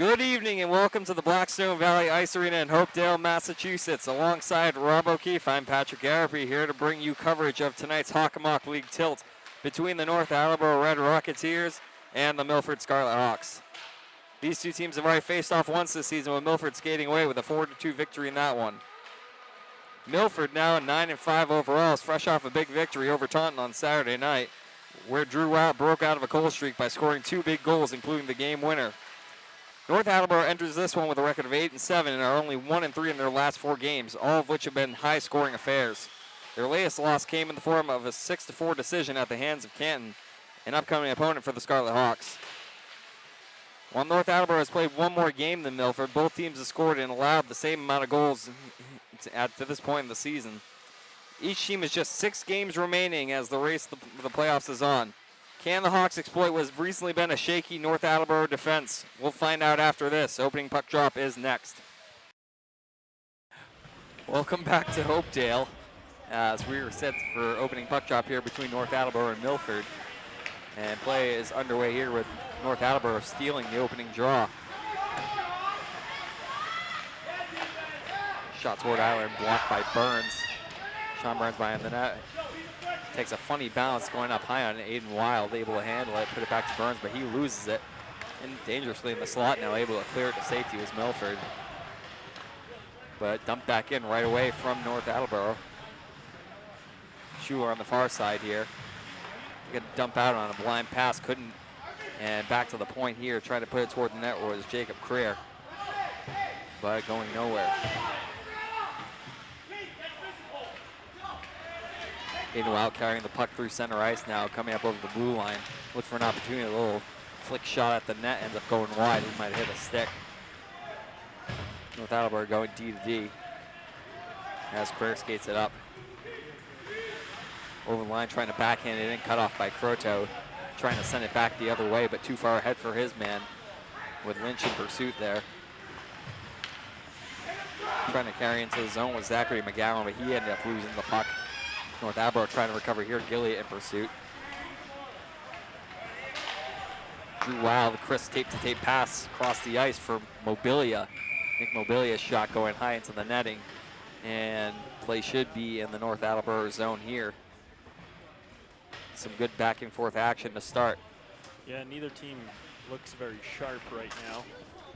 Good evening and welcome to the Blackstone Valley Ice Arena in Hopedale, Massachusetts. Alongside Rob O'Keefe, I'm Patrick Garapi here to bring you coverage of tonight's Hockomock League tilt between the North Attleboro Red Rocketeers and the Milford Scarlet Hawks. These two teams have already faced off once this season, with Milford skating away with a 4-2 victory in that one. Milford now at 9-5 overall is fresh off a big victory over Taunton on Saturday night, where Drew Wild broke out of a cold streak by scoring 2 big goals, including the game winner. North Attleboro enters this one with a record of 8-7 and are only 1-3 in their last 4 games, all of which have been high-scoring affairs. Their latest loss came in the form of a 6-4 decision at the hands of Canton, an upcoming opponent for the Scarlet Hawks. While North Attleboro has played one more game than Milford, both teams have scored and allowed the same amount of goals to this point in the season. Each team has just 6 games remaining as the race to the playoffs is on. Can the Hawks exploit what has recently been a shaky North Attleboro defense? We'll find out after this. Opening puck drop is next. Welcome back to Hopedale, as we were set for opening puck drop here between North Attleboro and Milford. And play is underway here with North Attleboro stealing the opening draw. Shot toward Island, blocked by Burns. Sean Burns behind the net. Takes a funny bounce going up high on Aiden Wild, able to handle it, put it back to Burns, but he loses it. And dangerously in the slot now, able to clear it to safety was Milford. But dumped back in right away from North Attleboro. Schuler on the far side here. Gonna dump out on a blind pass, couldn't. And back to the point here, trying to put it toward the net was Jacob Creer. But going nowhere. Aiden Wild carrying the puck through center ice now, coming up over the blue line. Look for an opportunity, a little flick shot at the net, ends up going wide. He might hit a stick. North Attleboro going D to D as Creer skates it up. Over the line, trying to backhand it in, cut off by Croteau. Trying to send it back the other way, but too far ahead for his man, with Lynch in pursuit there. Trying to carry into the zone with Zachary McGowan, but he ended up losing the puck. North Attleboro trying to recover here, Gilliott in pursuit. Drew Wild, the crisp tape-to-tape pass across the ice for Mobilia. Nick Mobilia's shot going high into the netting, and play should be in the North Attleboro zone here. Some good back and forth action to start. Yeah, neither team looks very sharp right now.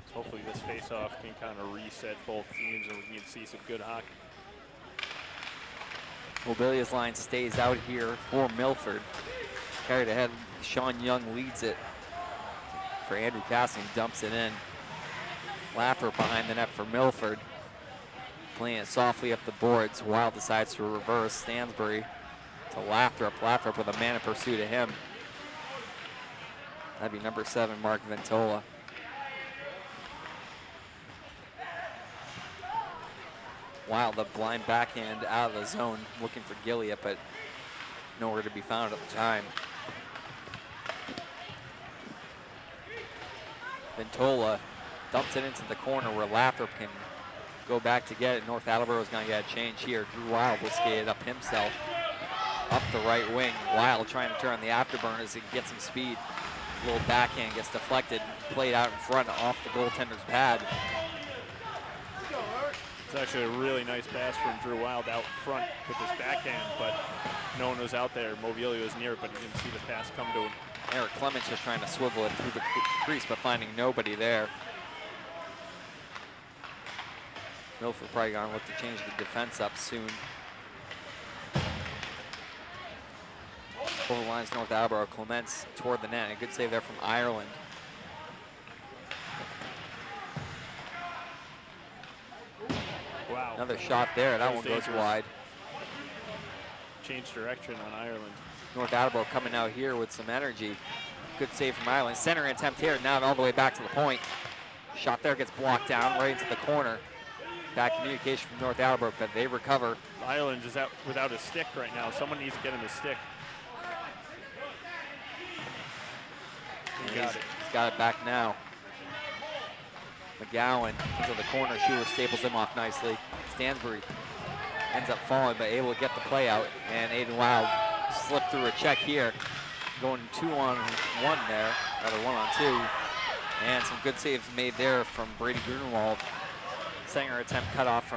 So hopefully this face-off can kind of reset both teams and we can see some good hockey. Mobilia's line stays out here for Milford. Carried ahead, Sean Young leads it for Andrew Casting, dumps it in. Laffer behind the net for Milford. Playing it softly up the boards. Wild decides to reverse. Stansbury to Lathrop. Lathrop with a man in pursuit of him. That'd be number 7, Mark Ventola. Wild, the blind backhand out of the zone, looking for Gilliott, but nowhere to be found at the time. Ventola dumps it into the corner where Lathrop can go back to get it. North Attleboro is going to get a change here. Drew Wild will skate it up himself, up the right wing. Wild trying to turn the afterburners and get some speed. A little backhand gets deflected, played out in front off the goaltender's pad. It's actually a really nice pass from Drew Wild out front with his backhand, but no one was out there. Mobilia was near it, but he didn't see the pass come to him. Eric Clements just trying to swivel it through the crease, but finding nobody there. Milford probably going to look to change the defense up soon. Over the lines, North Attleboro, Clements toward the net. A good save there from Ireland. Wow. Another shot there. That one goes wide. Change direction on Ireland. North Attleboro coming out here with some energy. Good save from Ireland. Center attempt here, now all the way back to the point. Shot there gets blocked down right into the corner. Bad communication from North Attleboro, but they recover. Ireland is out without a stick right now. Someone needs to get him a stick. He's got it back now. McGowan into the corner. Schuler staples him off nicely. Stansbury ends up falling, but able to get the play out. And Aiden Wild slipped through a check here. Going 2-on-1 there, rather 1-on-2. And some good saves made there from Brady Grunewald. Sanger attempt cut off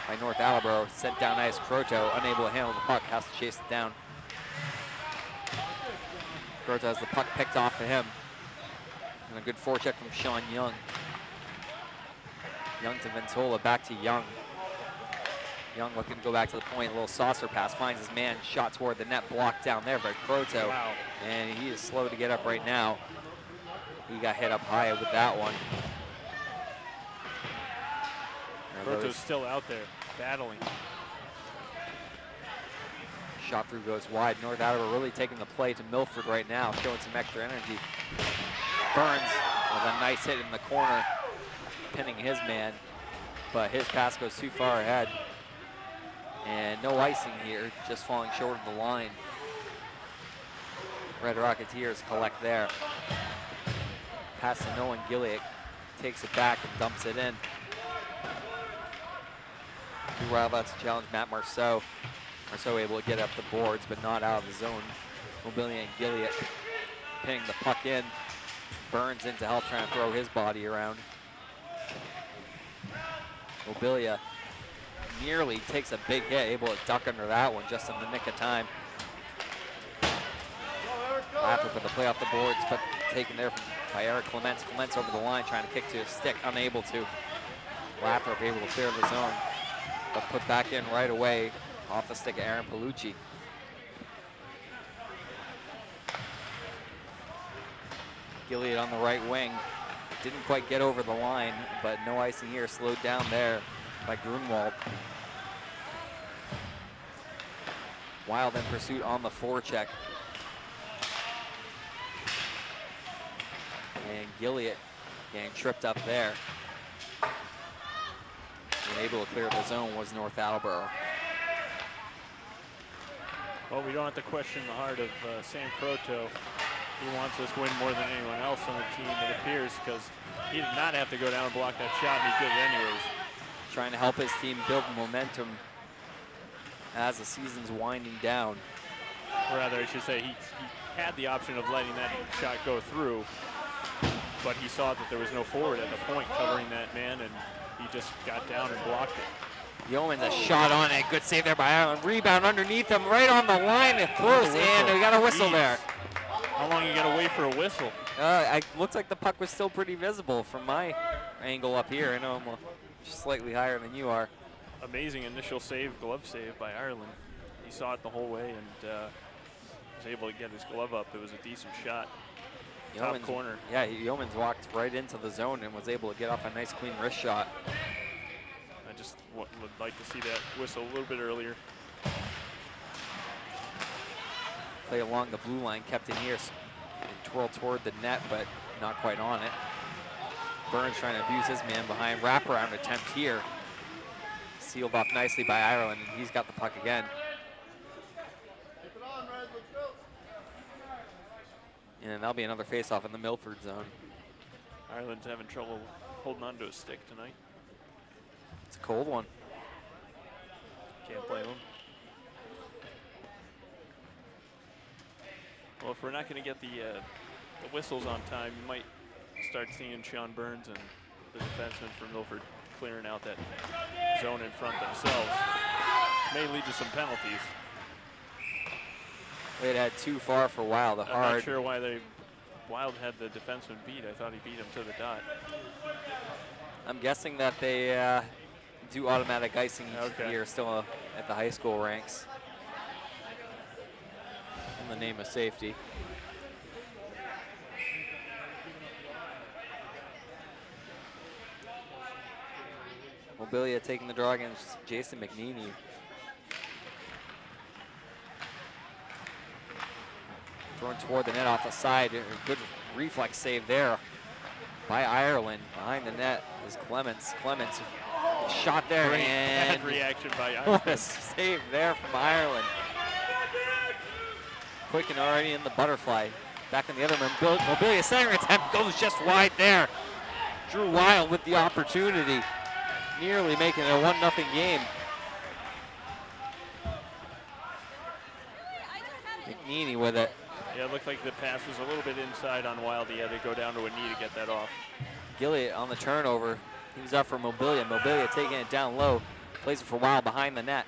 by North Attleboro. Sent down ice. Croto, unable to handle the puck, has to chase it down. Croto has the puck picked off of him. And a good forecheck from Sean Young. Young to Ventola, back to Young. Young looking to go back to the point, a little saucer pass, finds his man, shot toward the net, blocked down there by Croto. Wow. And he is slow to get up right now. He got hit up high with that one. Croto's still out there, battling. Shot through goes wide. North Attleboro really taking the play to Milford right now, showing some extra energy. Burns with a nice hit in the corner, pinning his man, but his pass goes too far ahead. And no icing here, just falling short of the line. Red Rocketeers collect there. Pass to Nolan Gilliak, takes it back and dumps it in. Drew Wildcats challenge Matt Marceau. Marceau able to get up the boards, but not out of the zone. Mobilia and Gilliak pinning the puck in. Burns in to help, trying to throw his body around. Mobilia nearly takes a big hit, able to duck under that one just in the nick of time. After for the play off the boards, but taken there by Eric Clements. Clements over the line, trying to kick to his stick, unable to. Lathrop able to clear the zone, but put back in right away off the stick of Aaron Palucci. Gilead on the right wing. Didn't quite get over the line, but no icing here. Slowed down there by Grunwald. Wild in pursuit on the forecheck. And Gilead getting tripped up there. And able to clear the zone was North Attleboro. Well, we don't have to question the heart of Sam Croto. He wants this win more than anyone else on the team, it appears, because he did not have to go down and block that shot, and he did it anyways. Trying to help his team build momentum as the season's winding down. Or rather, I should say, he had the option of letting that shot go through, but he saw that there was no forward at the point covering that man, and he just got down and blocked it. Yeoman's a shot on it. Good save there by Allen. Rebound underneath him, right on the line. Close, and we got a whistle there. How long you got to wait for a whistle? It looks like the puck was still pretty visible from my angle up here. I know I'm slightly higher than you are. Amazing initial save, glove save by Ireland. He saw it the whole way and was able to get his glove up. It was a decent shot. Top corner. Yeah, Yeoman's walked right into the zone and was able to get off a nice clean wrist shot. I just would like to see that whistle a little bit earlier. Play along the blue line, kept in here, twirled toward the net, but not quite on it. Burns trying to abuse his man behind. Wraparound attempt here. Sealed off nicely by Ireland, and he's got the puck again. And that'll be another face-off in the Milford zone. Ireland's having trouble holding on to a stick tonight. It's a cold one. Can't blame them. Well, if we're not going to get the whistles on time, you might start seeing Sean Burns and the defenseman from Milford clearing out that zone in front themselves. It may lead to some penalties. It had too far for Wild. I'm not sure why Wild had the defenseman beat. I thought he beat him to the dot. I'm guessing that they do automatic icing each year still at the high school ranks. In the name of safety. Mobilia taking the draw against Jason McNeely. Thrown toward the net off the side. A good reflex save there by Ireland. Behind the net is Clements. Clements shot there. Great and bad reaction by Ireland. What a save there from Ireland. Quick and already in the butterfly. Back in the other room. Mobilia center attempt goes just wide there. Drew Wild with the opportunity. Nearly making it a 1-0 game. McNeely with it. Yeah, it looked like the pass was a little bit inside on Wild. He had to go down to a knee to get that off. Gilliott on the turnover. He was up for Mobilia. Mobilia taking it down low. Plays it for Wild behind the net.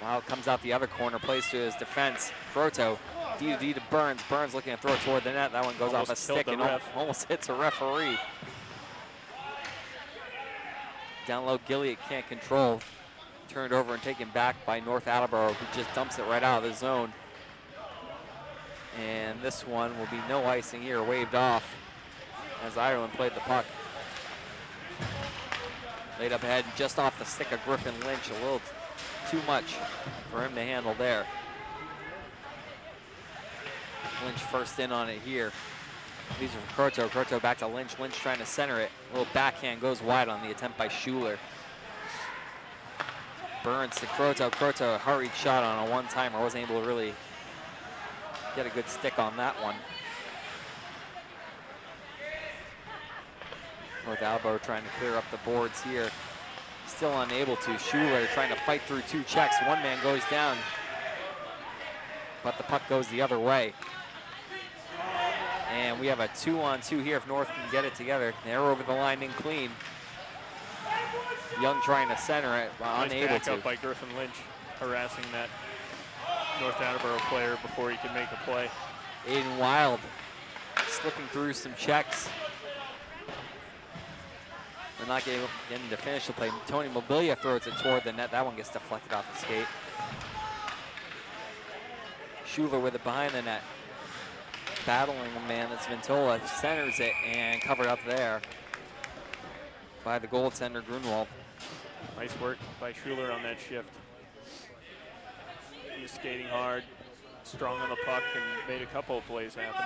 Wild comes out the other corner, plays to his defense. Croto, D to Burns. Burns looking to throw it toward the net. That one goes off a stick and almost hits a referee. Down low, Gilliott can't control. Turned over and taken back by North Attleboro, who just dumps it right out of the zone. And this one will be no icing here, waved off as Ireland played the puck. Laid up ahead, just off the stick of Griffin Lynch, a little too much for him to handle there. Lynch first in on it here. These are for Croto. Croto back to Lynch. Lynch trying to center it. A little backhand goes wide on the attempt by Schuler. Burns to Croto. Croto, a hurried shot on a one-timer. Wasn't able to really get a good stick on that one. North Attleboro trying to clear up the boards here. Still unable to. Schuler trying to fight through two checks. One man goes down, but the puck goes the other way. And we have a 2-on-2 here if North can get it together. They're over the line and clean. Young trying to center it, but unable to. Up by Griffin Lynch, harassing that North Attleboro player before he can make a play. Aiden Wild slipping through some checks. They're not getting to finish the play. Tony Mobilia throws it toward the net. That one gets deflected off the skate. Schuler with it behind the net. Battling a man, that's Ventola, centers it and covered up there by the goaltender Grunwald. Nice work by Schuler on that shift. He's skating hard, strong on the puck, and made a couple of plays happen.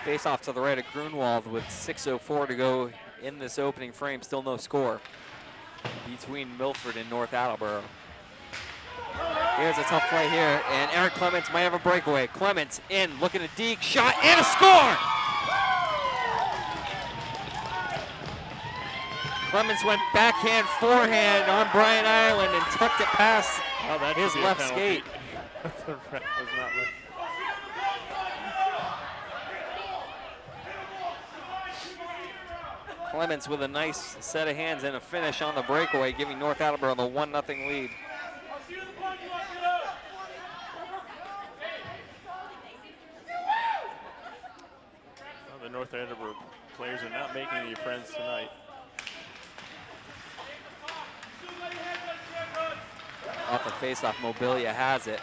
Face off to the right of Grunwald with 6:04 to go in this opening frame. Still no score between Milford and North Attleboro. Here's a tough play here, and Eric Clements might have a breakaway. Clements in, looking to deke, shot, and a score! Clements went backhand, forehand on Brian Ireland and tucked it past his left skate. The ref was not looking. Clements with a nice set of hands and a finish on the breakaway, giving North Attleboro the 1-0 lead. Well, the North Attleboro players are not making any friends tonight. Off the face-off, Mobilia has it.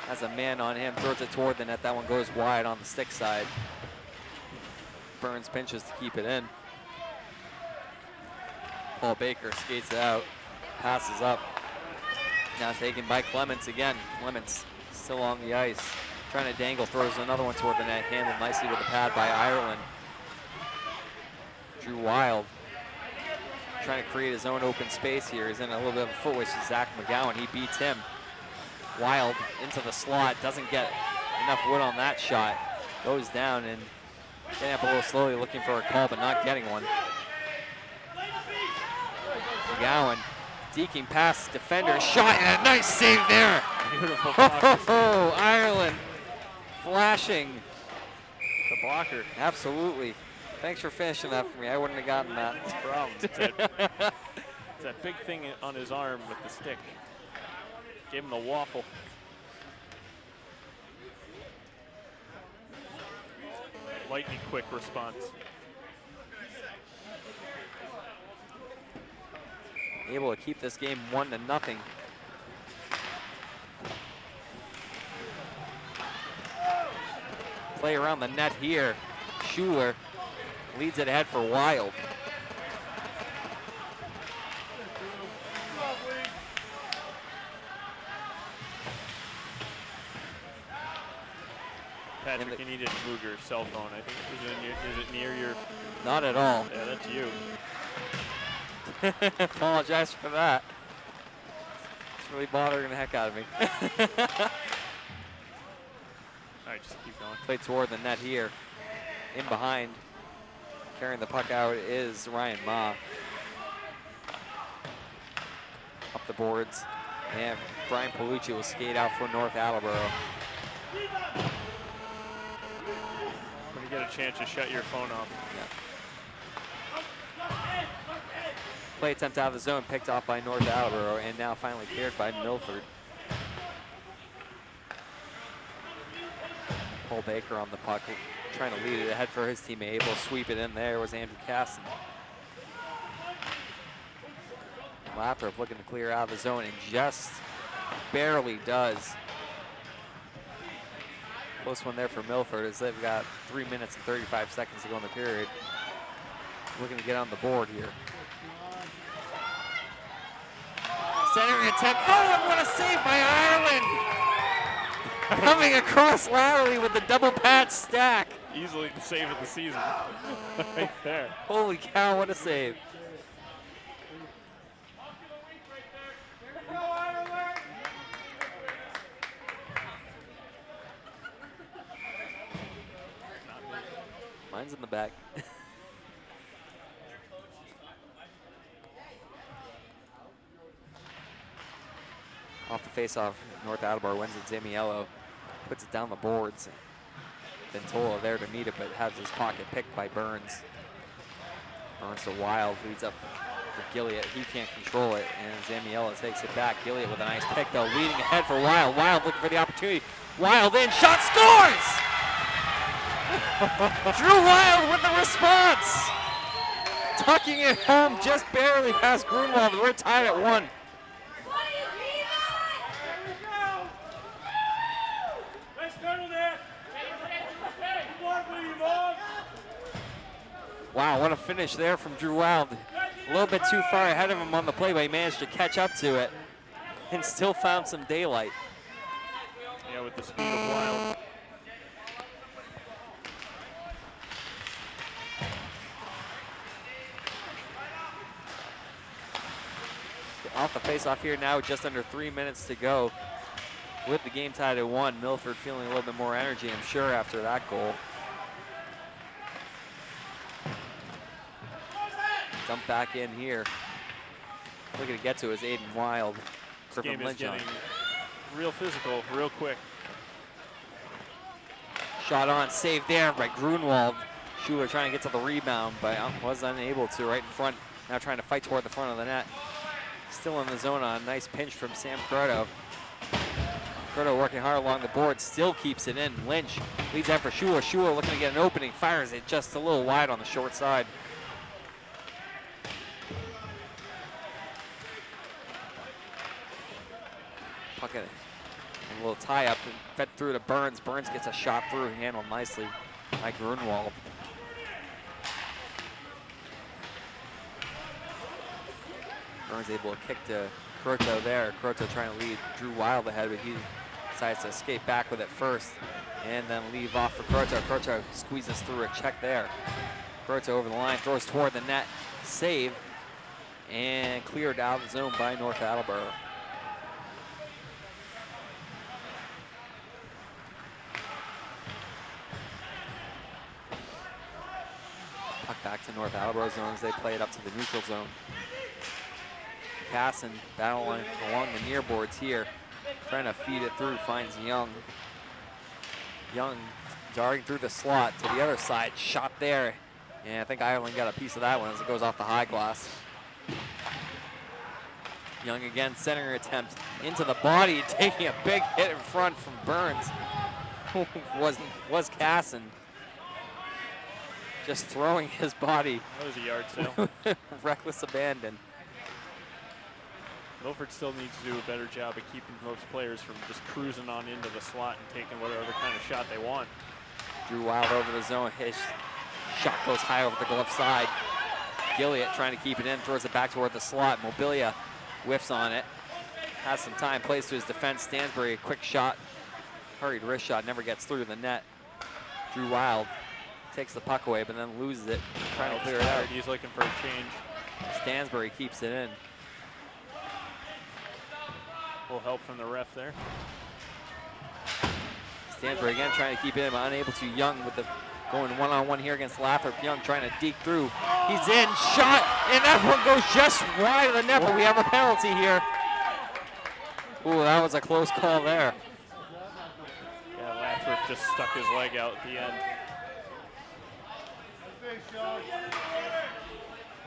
Has a man on him, throws it toward the net. That one goes wide on the stick side. Burns pinches to keep it in. Paul Baker skates it out, passes up. Now taken by Clements again. Clements still on the ice. Trying to dangle, throws another one toward the net. Handled nicely with the pad by Ireland. Drew Wild trying to create his own open space here. He's in a little bit of a foot with Zach McGowan. He beats him. Wild into the slot. Doesn't get enough wood on that shot. Goes down and getting up a little slowly, looking for a call, but not getting one. McGowan deking past defender, shot, and a nice save there. Beautiful Oh, Ireland flashing. The blocker. Absolutely. Thanks for finishing that for me. I wouldn't have gotten that. No problem. It's that big thing on his arm with the stick. Gave him the waffle. Lightning quick response. Able to keep this game 1-0. Play around the net here. Schuler leads it ahead for Wild. Patrick, you needed to move your cell phone. I think is it near your? Not at all. Yeah, that's you. Apologize for that. It's really bothering the heck out of me. All right, just keep going. Play toward the net here. In behind, carrying the puck out is Ryan Ma. up the boards. And Brian Palucci will skate out for North Attleboro. When you get a chance to shut your phone off. Yeah. Play attempt out of the zone, picked off by North Attleboro, and now finally cleared by Milford. Paul Baker on the puck, trying to lead it ahead for his teammate. Able to sweep it in there was Andrew Casson. Laprop looking to clear out of the zone and just barely does. Close one there for Milford as they've got 3 minutes and 35 seconds to go in the period. Looking to get on the board here. Centering attempt. Oh, what a save by Ireland! Coming across laterally with the double pad stack. Easily the save of the season. Right there. Holy cow, what a save. Mine's in the back. Off the face-off, North Attleboro wins it. Zamiello puts it down the boards. Ventola there to meet it, but has his pocket picked by Burns. Burns to Wild, leads up for Gilliott. He can't control it, and Zamiello takes it back. Gilliott with a nice pick, though, leading ahead for Wild. Wild looking for the opportunity. Wild in, shot, scores! Drew Wild with the response! Tucking it home just barely past Grunwald. We're tied at 1. Wow, what a finish there from Drew Wild. A little bit too far ahead of him on the play, but he managed to catch up to it and still found some daylight. Yeah, with the speed of Wild. Off the face-off here now, just under 3 minutes to go. With the game tied at 1, Milford feeling a little bit more energy, I'm sure, after that goal. Dump back in here. Looking to get to is Aiden Wild. This game is getting real physical, real quick. Shot on, saved there by Grunwald. Schuler trying to get to the rebound, but was unable to. Right in front, now trying to fight toward the front of the net. Still in the zone on a nice pinch from Sam Crotto. Crotto working hard along the board, still keeps it in. Lynch leads out for Schuler. Schuler looking to get an opening, fires it just a little wide on the short side. Puck a little tie up, fed through to Burns. Burns gets a shot through, handled nicely by Grunwald. Burns able to kick to Crotto there. Crotto trying to lead Drew Wild ahead, but he decides to skate back with it first and then leave off for Crotto. Crotto squeezes through a check there. Crotto over the line, throws toward the net, save, and cleared out of the zone by North Attleboro. Puck back to North Attleboro zone as they play it up to the neutral zone. Casson battling along the near boards here, trying to feed it through, finds Young. Young darting through the slot to the other side, shot there, and I think Ireland got a piece of that one as it goes off the high glass. Young again, centering attempt into the body, taking a big hit in front from Burns. was Casson. Just throwing his body. That was a yard sale. Reckless abandon. Milford still needs to do a better job of keeping most players from just cruising on into the slot and taking whatever kind of shot they want. Drew Wild over the zone. His shot goes high over the glove side. Gilliott trying to keep it in, throws it back toward the slot. Mobilia whiffs on it. Has some time, plays to his defense. Stansbury, a quick shot. Hurried wrist shot, never gets through the net. Drew Wild takes the puck away, but then loses it. Trying to clear it out. He's looking for a change. Stansbury keeps it in. A little help from the ref there. Stansbury again trying to keep it in, but unable to. Young with the Going one-on-one here against Lathrop. Young trying to deke through. He's in, shot, and that one goes just wide of the net, but we have a penalty here. Ooh, that was a close call there. Yeah, Lathrop just stuck his leg out at the end.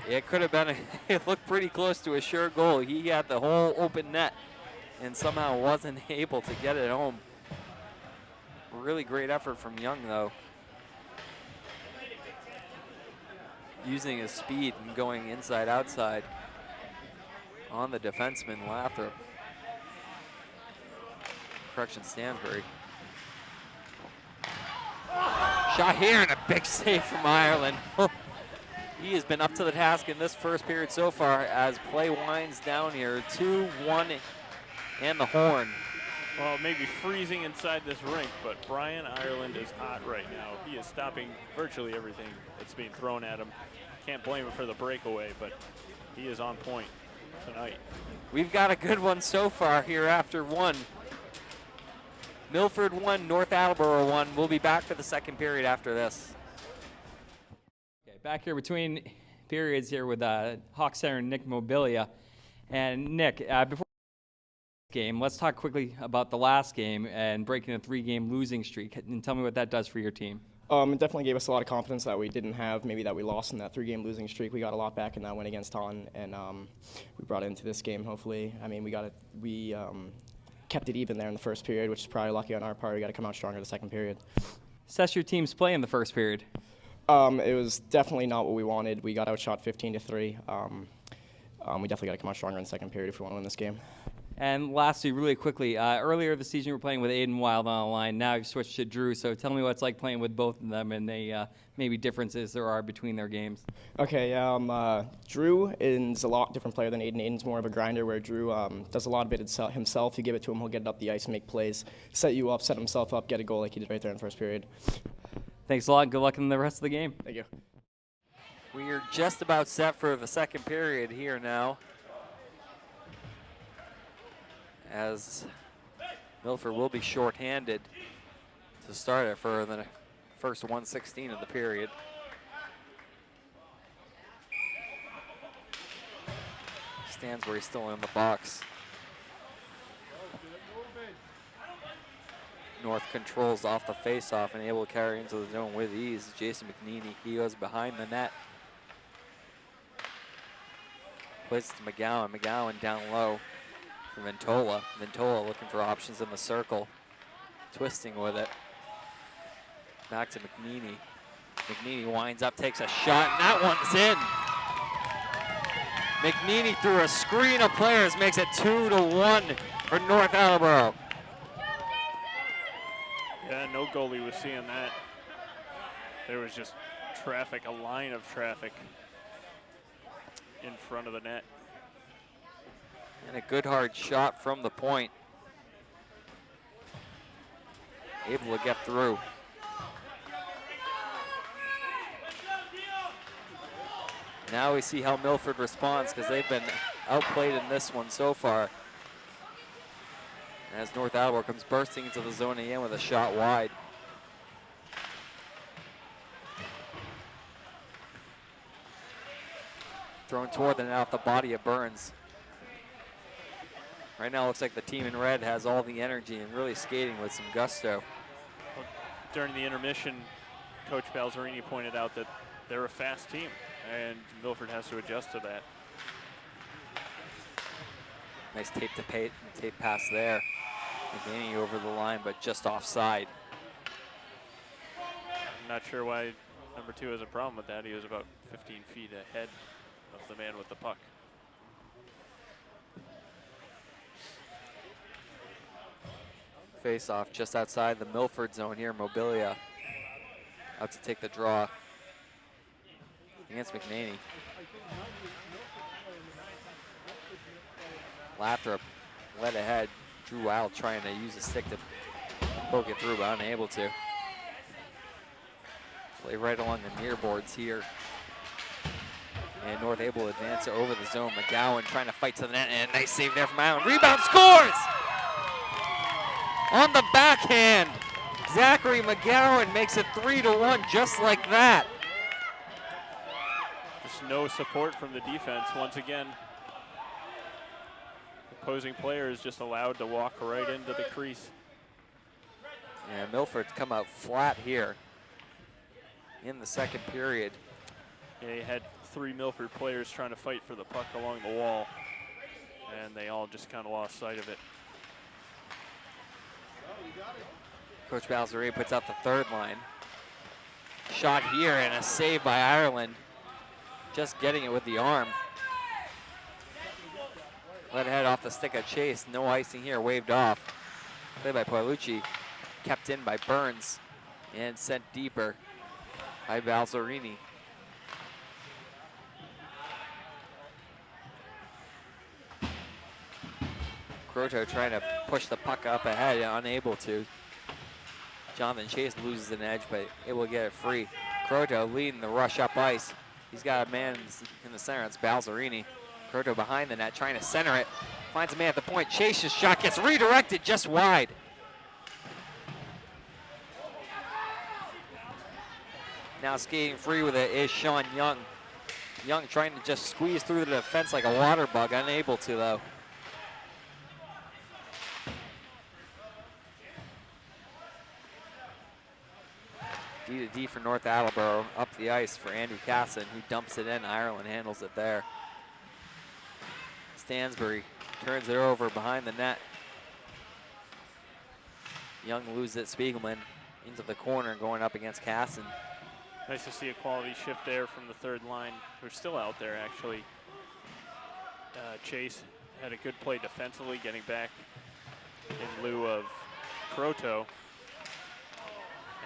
It could have been, it looked pretty close to a sure goal. He had the whole open net and somehow wasn't able to get it home. Really great effort from Young, though. Using his speed and going inside, outside on the defenseman, Lathrop. Correction, Stansbury. Shot here and a big save from Ireland. He has been up to the task in this first period so far as play winds down here. 2-1 and the horn. Well, it may be freezing inside this rink, but Brian Ireland is hot right now. He is stopping virtually everything that's being thrown at him. Can't blame him for the breakaway, but he is on point tonight. We've got a good one so far here after one. Milford 1, North Attleboro 1. We'll be back for the second period after this. Okay, back here between periods here with Hawk Center and Nick Mobilia. And Nick, before the game, let's talk quickly about the last game and breaking a 3-game losing streak. And tell me what that does for your team. It definitely gave us a lot of confidence that we didn't have, maybe that we lost in that 3-game losing streak. We got a lot back in that win against Taunton, and we brought it into this game, hopefully. I mean, we kept it even there in the first period, which is probably lucky on our part. We got to come out stronger in the second period. Assess your team's play in the first period. It was definitely not what we wanted. We got outshot 15-3. We definitely got to come out stronger in the second period if we want to win this game. And lastly, really quickly, earlier this season you were playing with Aiden Wild on the line. Now you've switched to Drew. So tell me what it's like playing with both of them and the maybe differences there are between their games. Okay, Drew is a lot different player than Aiden. Aiden's more of a grinder, where Drew does a lot of it himself. You give it to him, he'll get it up the ice, make plays, set you up, set himself up, get a goal like he did right there in the first period. Thanks a lot. Good luck in the rest of the game. Thank you. We are just about set for the second period here now, as Milford will be shorthanded to start it for the first 1:16 of the period. Stansbury still in the box. North controls off the face-off and able to carry into the zone with ease. Jason McNeely, he goes behind the net. Plays it to McGowan. McGowan down low for Ventola. Ventola looking for options in the circle. Twisting with it. Back to McNeely. McNeely winds up, takes a shot, and that one's in. McNeely through a screen of players makes it 2-1 for North Attleboro. Yeah, no goalie was seeing that. There was just traffic, a line of traffic in front of the net. And a good hard shot from the point. Able to get through. Now we see how Milford responds, because they've been outplayed in this one so far. As North Attleboro comes bursting into the zone again with a shot wide. Thrown toward the net off the body of Burns. Right now it looks like the team in red has all the energy and really skating with some gusto. Well, during the intermission, Coach Balzerini pointed out that they're a fast team, and Milford has to adjust to that. Nice tape pass there. McGaney over the line, but just offside. I'm not sure why number 2 has a problem with that. He was about 15 feet ahead of the man with the puck. Face off just outside the Milford zone here. Mobilia out to take the draw against McNaney. Lathrop led ahead. Drew Wild trying to use a stick to poke it through, but unable to. Play right along the near boards here. And North able to advance it over the zone. McGowan trying to fight to the net, and a nice save there from Island. Rebound, scores! On the backhand, Zachary McGowan makes it 3-1 just like that. Just no support from the defense. Once again, opposing player is just allowed to walk right into the crease. And Milford's come out flat here in the second period. Yeah, he had 3 Milford players trying to fight for the puck along the wall, and they all just kind of lost sight of it. Coach Balzerini puts out the third line. Shot here and a save by Ireland. Just getting it with the arm. Let it head off the stick of Chase. No icing here, waved off. Played by Paolucci. Kept in by Burns and sent deeper by Balzerini. Croto trying to push the puck up ahead, unable to. Jonathan Chase loses an edge, but able to get it free. Croto leading the rush up ice. He's got a man in the center, it's Balzerini. Croto behind the net, trying to center it. Finds a man at the point. Chase's shot gets redirected just wide. Now skating free with it is Sean Young. Young trying to just squeeze through the defense like a water bug, unable to though. D to D for North Attleboro, up the ice for Andrew Casson, who dumps it in. Ireland handles it there. Stansbury turns it over behind the net. Young loses it, Spiegelman into the corner going up against Casson. Nice to see a quality shift there from the third line. They're still out there, actually. Chase had a good play defensively, getting back in lieu of Croto,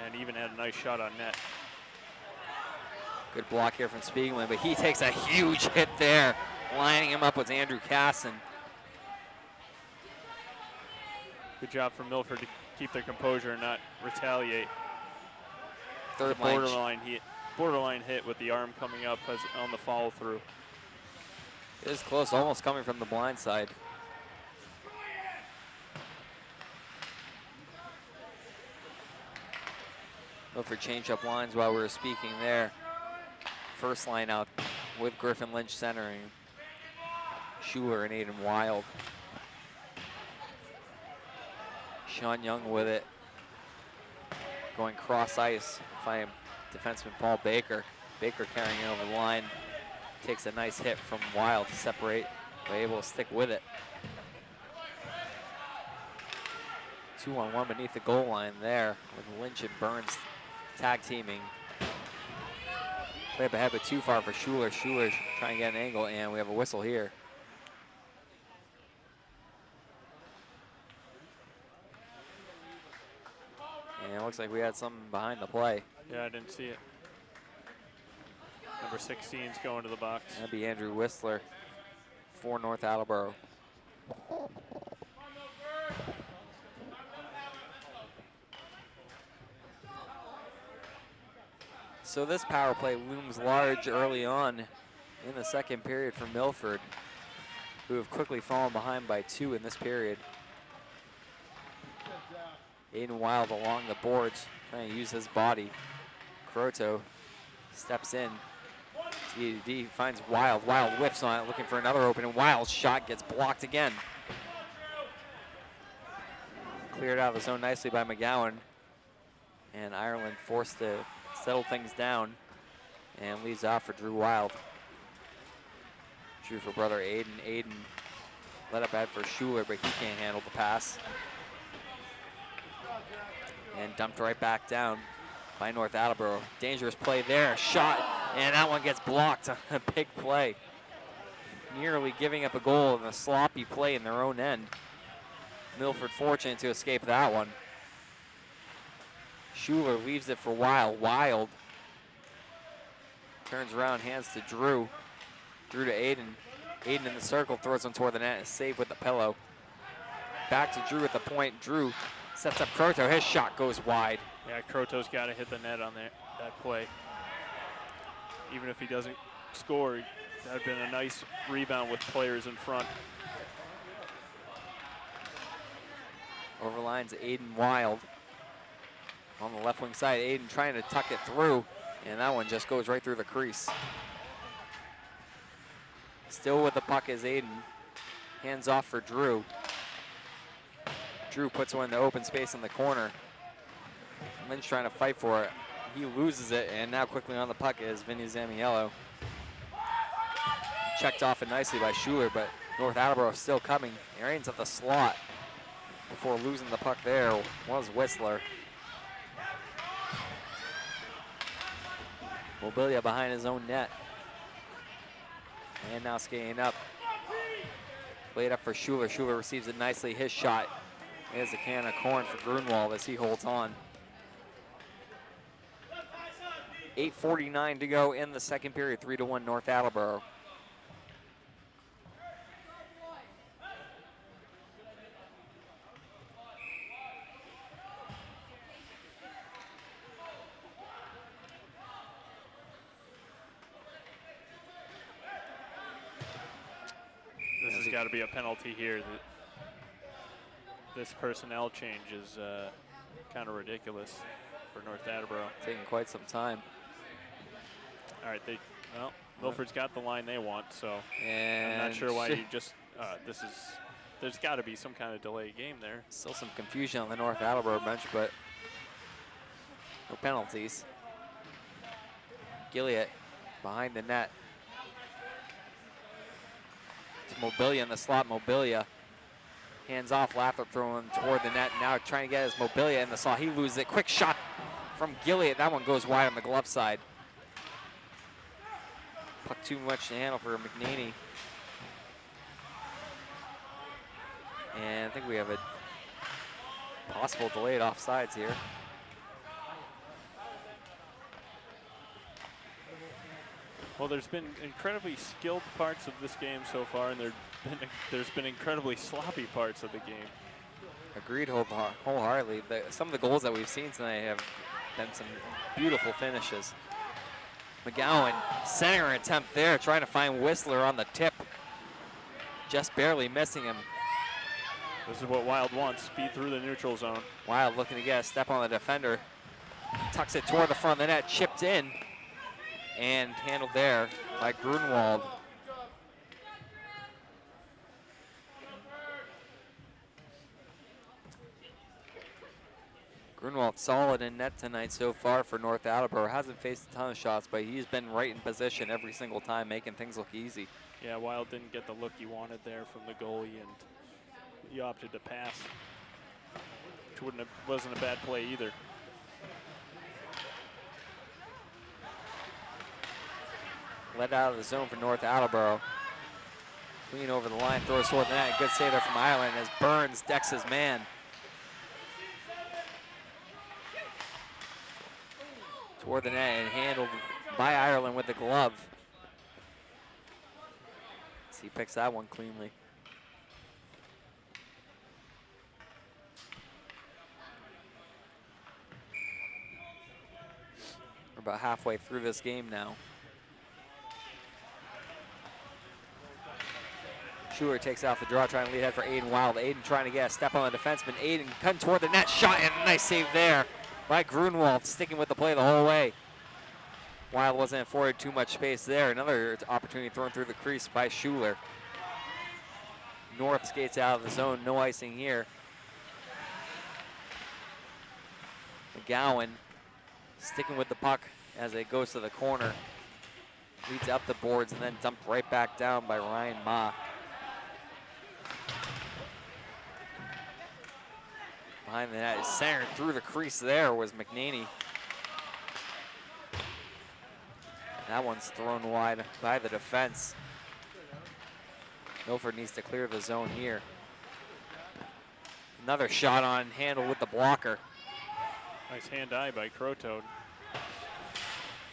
and even had a nice shot on net. Good block here from Spiegelman, but he takes a huge hit there. Lining him up with Andrew Casson. Good job from Milford to keep their composure and not retaliate. Third borderline hit with the arm coming up as on the follow through. It is close, almost coming from the blind side. Milford changed up lines while we were speaking there. First line out with Griffin Lynch centering. Schuler and Aiden Wild. Sean Young with it. Going cross ice, finding defenseman Paul Baker. Baker carrying it over the line. Takes a nice hit from Wild to separate, but able to stick with it. 2-on-1 beneath the goal line there with Lynch and Burns tag teaming. Play up ahead, but too far for Schuler. Schuler trying to get an angle, and we have a whistle here. And it looks like we had something behind the play. Yeah, I didn't see it. Number 16's going to the box. That'd be Andrew Whistler for North Attleboro. So this power play looms large early on in the second period for Milford, who have quickly fallen behind by 2 in this period. Aiden Wild along the boards, trying to use his body. Croto steps in. D finds Wild. Wild whiffs on it, looking for another opening. Wild's shot gets blocked again. Cleared out of the zone nicely by McGowan. And Ireland forced to settle things down and leads off for Drew Wild. Drew for brother Aiden. Aiden let up ahead for Schuler, but he can't handle the pass. And dumped right back down by North Attleboro. Dangerous play there, shot, and that one gets blocked. A big play. Nearly giving up a goal in a sloppy play in their own end. Milford fortunate to escape that one. Schuler leaves it for Wild. Wild turns around, hands to Drew. Drew to Aiden. Aiden in the circle, throws one toward the net, is saved with the pillow. Back to Drew at the point. Drew sets up Croto. His shot goes wide. Yeah, Croto's got to hit the net on that play. Even if he doesn't score, that would have been a nice rebound with players in front. Over lines Aiden Wild. On the left wing side, Aiden trying to tuck it through, and that one just goes right through the crease. Still with the puck is Aiden. Hands off for Drew. Drew puts one in the open space in the corner. Lynch trying to fight for it. He loses it, and now quickly on the puck is Vinny Zamiello. Checked off it nicely by Schuler, but North Attleboro still coming. Arians at the slot before losing the puck there was Whistler. Mobilia behind his own net. And now skating up. Laid up for Schuler. Schuler receives it nicely. His shot is a can of corn for Grunwald as he holds on. 8:49 to go in the second period. 3-1 North Attleboro. This has got to be a penalty here. This personnel change is kind of ridiculous for North Attleboro. Taking quite some time. All right, well, Milford's got the line they want, so And I'm not sure why you just, there's got to be some kind of delay game there. Still some confusion on the North Attleboro bench, but no penalties. Gilliott behind the net. It's Mobilia in the slot. Mobilia hands off. Lathrop throwing toward the net. Now trying to get his Mobilia in the slot. He loses it. Quick shot from Gilliott. That one goes wide on the glove side. Puck too much to handle for McNaney. And I think we have a possible delayed offsides here. Well, there's been incredibly skilled parts of this game so far, and there's been incredibly sloppy parts of the game. Agreed wholeheartedly. Some of the goals that we've seen tonight have been some beautiful finishes. McGowan, center attempt there, trying to find Whistler on the tip. Just barely missing him. This is what Wild wants, speed through the neutral zone. Wild looking to get a step on the defender. Tucks it toward the front of the net, chipped in, and handled there by Grunwald. Grunwald solid in net tonight so far for North Attleboro. Hasn't faced a ton of shots, but he's been right in position every single time, making things look easy. Yeah, Wild didn't get the look he wanted there from the goalie, and he opted to pass, which wasn't a bad play either. Let out of the zone for North Attleboro. Clean over the line, throws toward the net. Good save there from Ireland as Burns decks his man. Toward the net and handled by Ireland with the glove. So he picks that one cleanly. We're about halfway through this game now. Schuler takes out the draw, trying to lead ahead for Aiden Wild. Aiden trying to get a step on the defenseman. Aiden cutting toward the net, shot, and a nice save there by Grunwald, sticking with the play the whole way. Wild wasn't afforded too much space there. Another opportunity thrown through the crease by Schuler. North skates out of the zone, no icing here. McGowan sticking with the puck as it goes to the corner. Leads up the boards and then dumped right back down by Ryan Ma. Behind the net, centered through the crease there was McNaney. That one's thrown wide by the defense. Milford needs to clear the zone here. Another shot on handle with the blocker. Nice hand-eye by Crotone.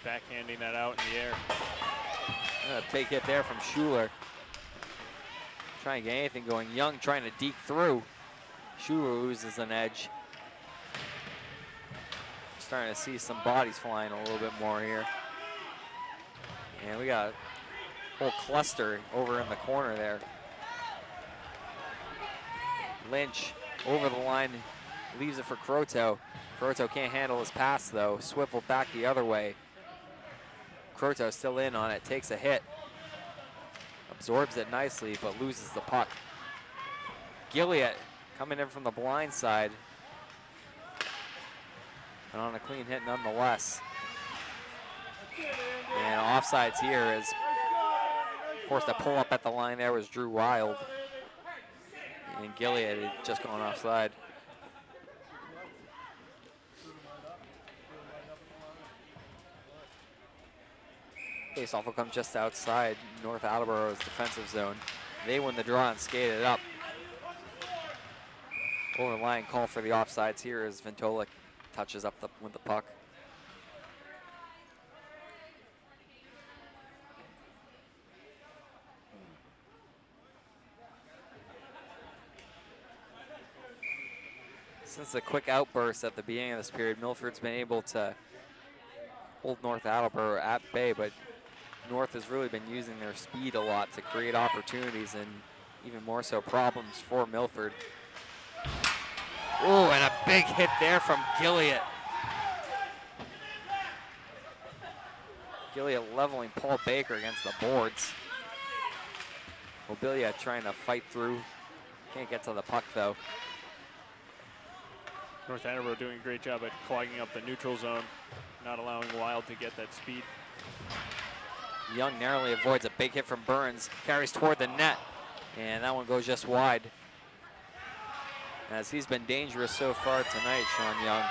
Backhanding that out in the air. A big hit there from Schuler. Trying to get anything going. Young trying to deke through. Schuler loses an edge. Starting to see some bodies flying a little bit more here. And we got a whole cluster over in the corner there. Lynch over the line, leaves it for Croteau. Croto can't handle his pass though, swiveled back the other way. Croto still in on it, takes a hit. Absorbs it nicely, but loses the puck. Gilead coming in from the blind side. And on a clean hit nonetheless. And offsides here is forced to pull up at the line there was Drew Wild. And Gilead had just gone offside. Faceoff will come just outside North Attleboro's defensive zone. They win the draw and skate it up. Over the line call for the offsides here as Ventolik touches up with the puck. Since the quick outburst at the beginning of this period, Milford's been able to hold North Attleboro at bay, but North has really been using their speed a lot to create opportunities and even more so problems for Milford. Oh, and a big hit there from Gilead. Gilead leveling Paul Baker against the boards. Mobilia trying to fight through. Can't get to the puck though. North Attleboro doing a great job at clogging up the neutral zone, not allowing Wild to get that speed. Young narrowly avoids a big hit from Burns, carries toward the net, and that one goes just wide. As he's been dangerous so far tonight, Sean Young.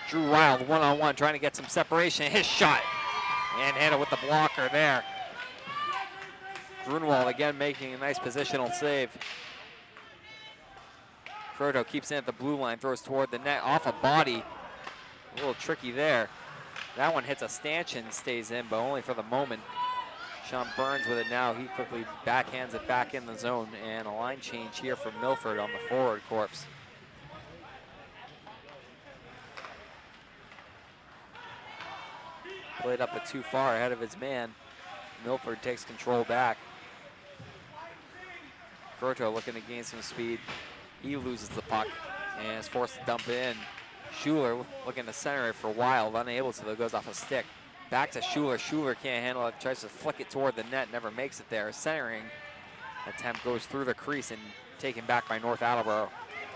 Drew Wild one-on-one, trying to get some separation. His shot, and handle with the blocker there. Grunwald again making a nice positional save. Croto keeps in at the blue line, throws toward the net, off a body. A little tricky there. That one hits a stanchion, stays in, but only for the moment. Sean Burns with it now. He quickly backhands it back in the zone, and a line change here from Milford on the forward corps. Played up it too far ahead of his man. Milford takes control back. Croto looking to gain some speed. He loses the puck and is forced to dump it in. Schuler looking to center it for Wild, unable to, though goes off a stick. Back to Schuler. Schuler can't handle it, tries to flick it toward the net, never makes it there. Centering attempt goes through the crease and taken back by North Attleboro.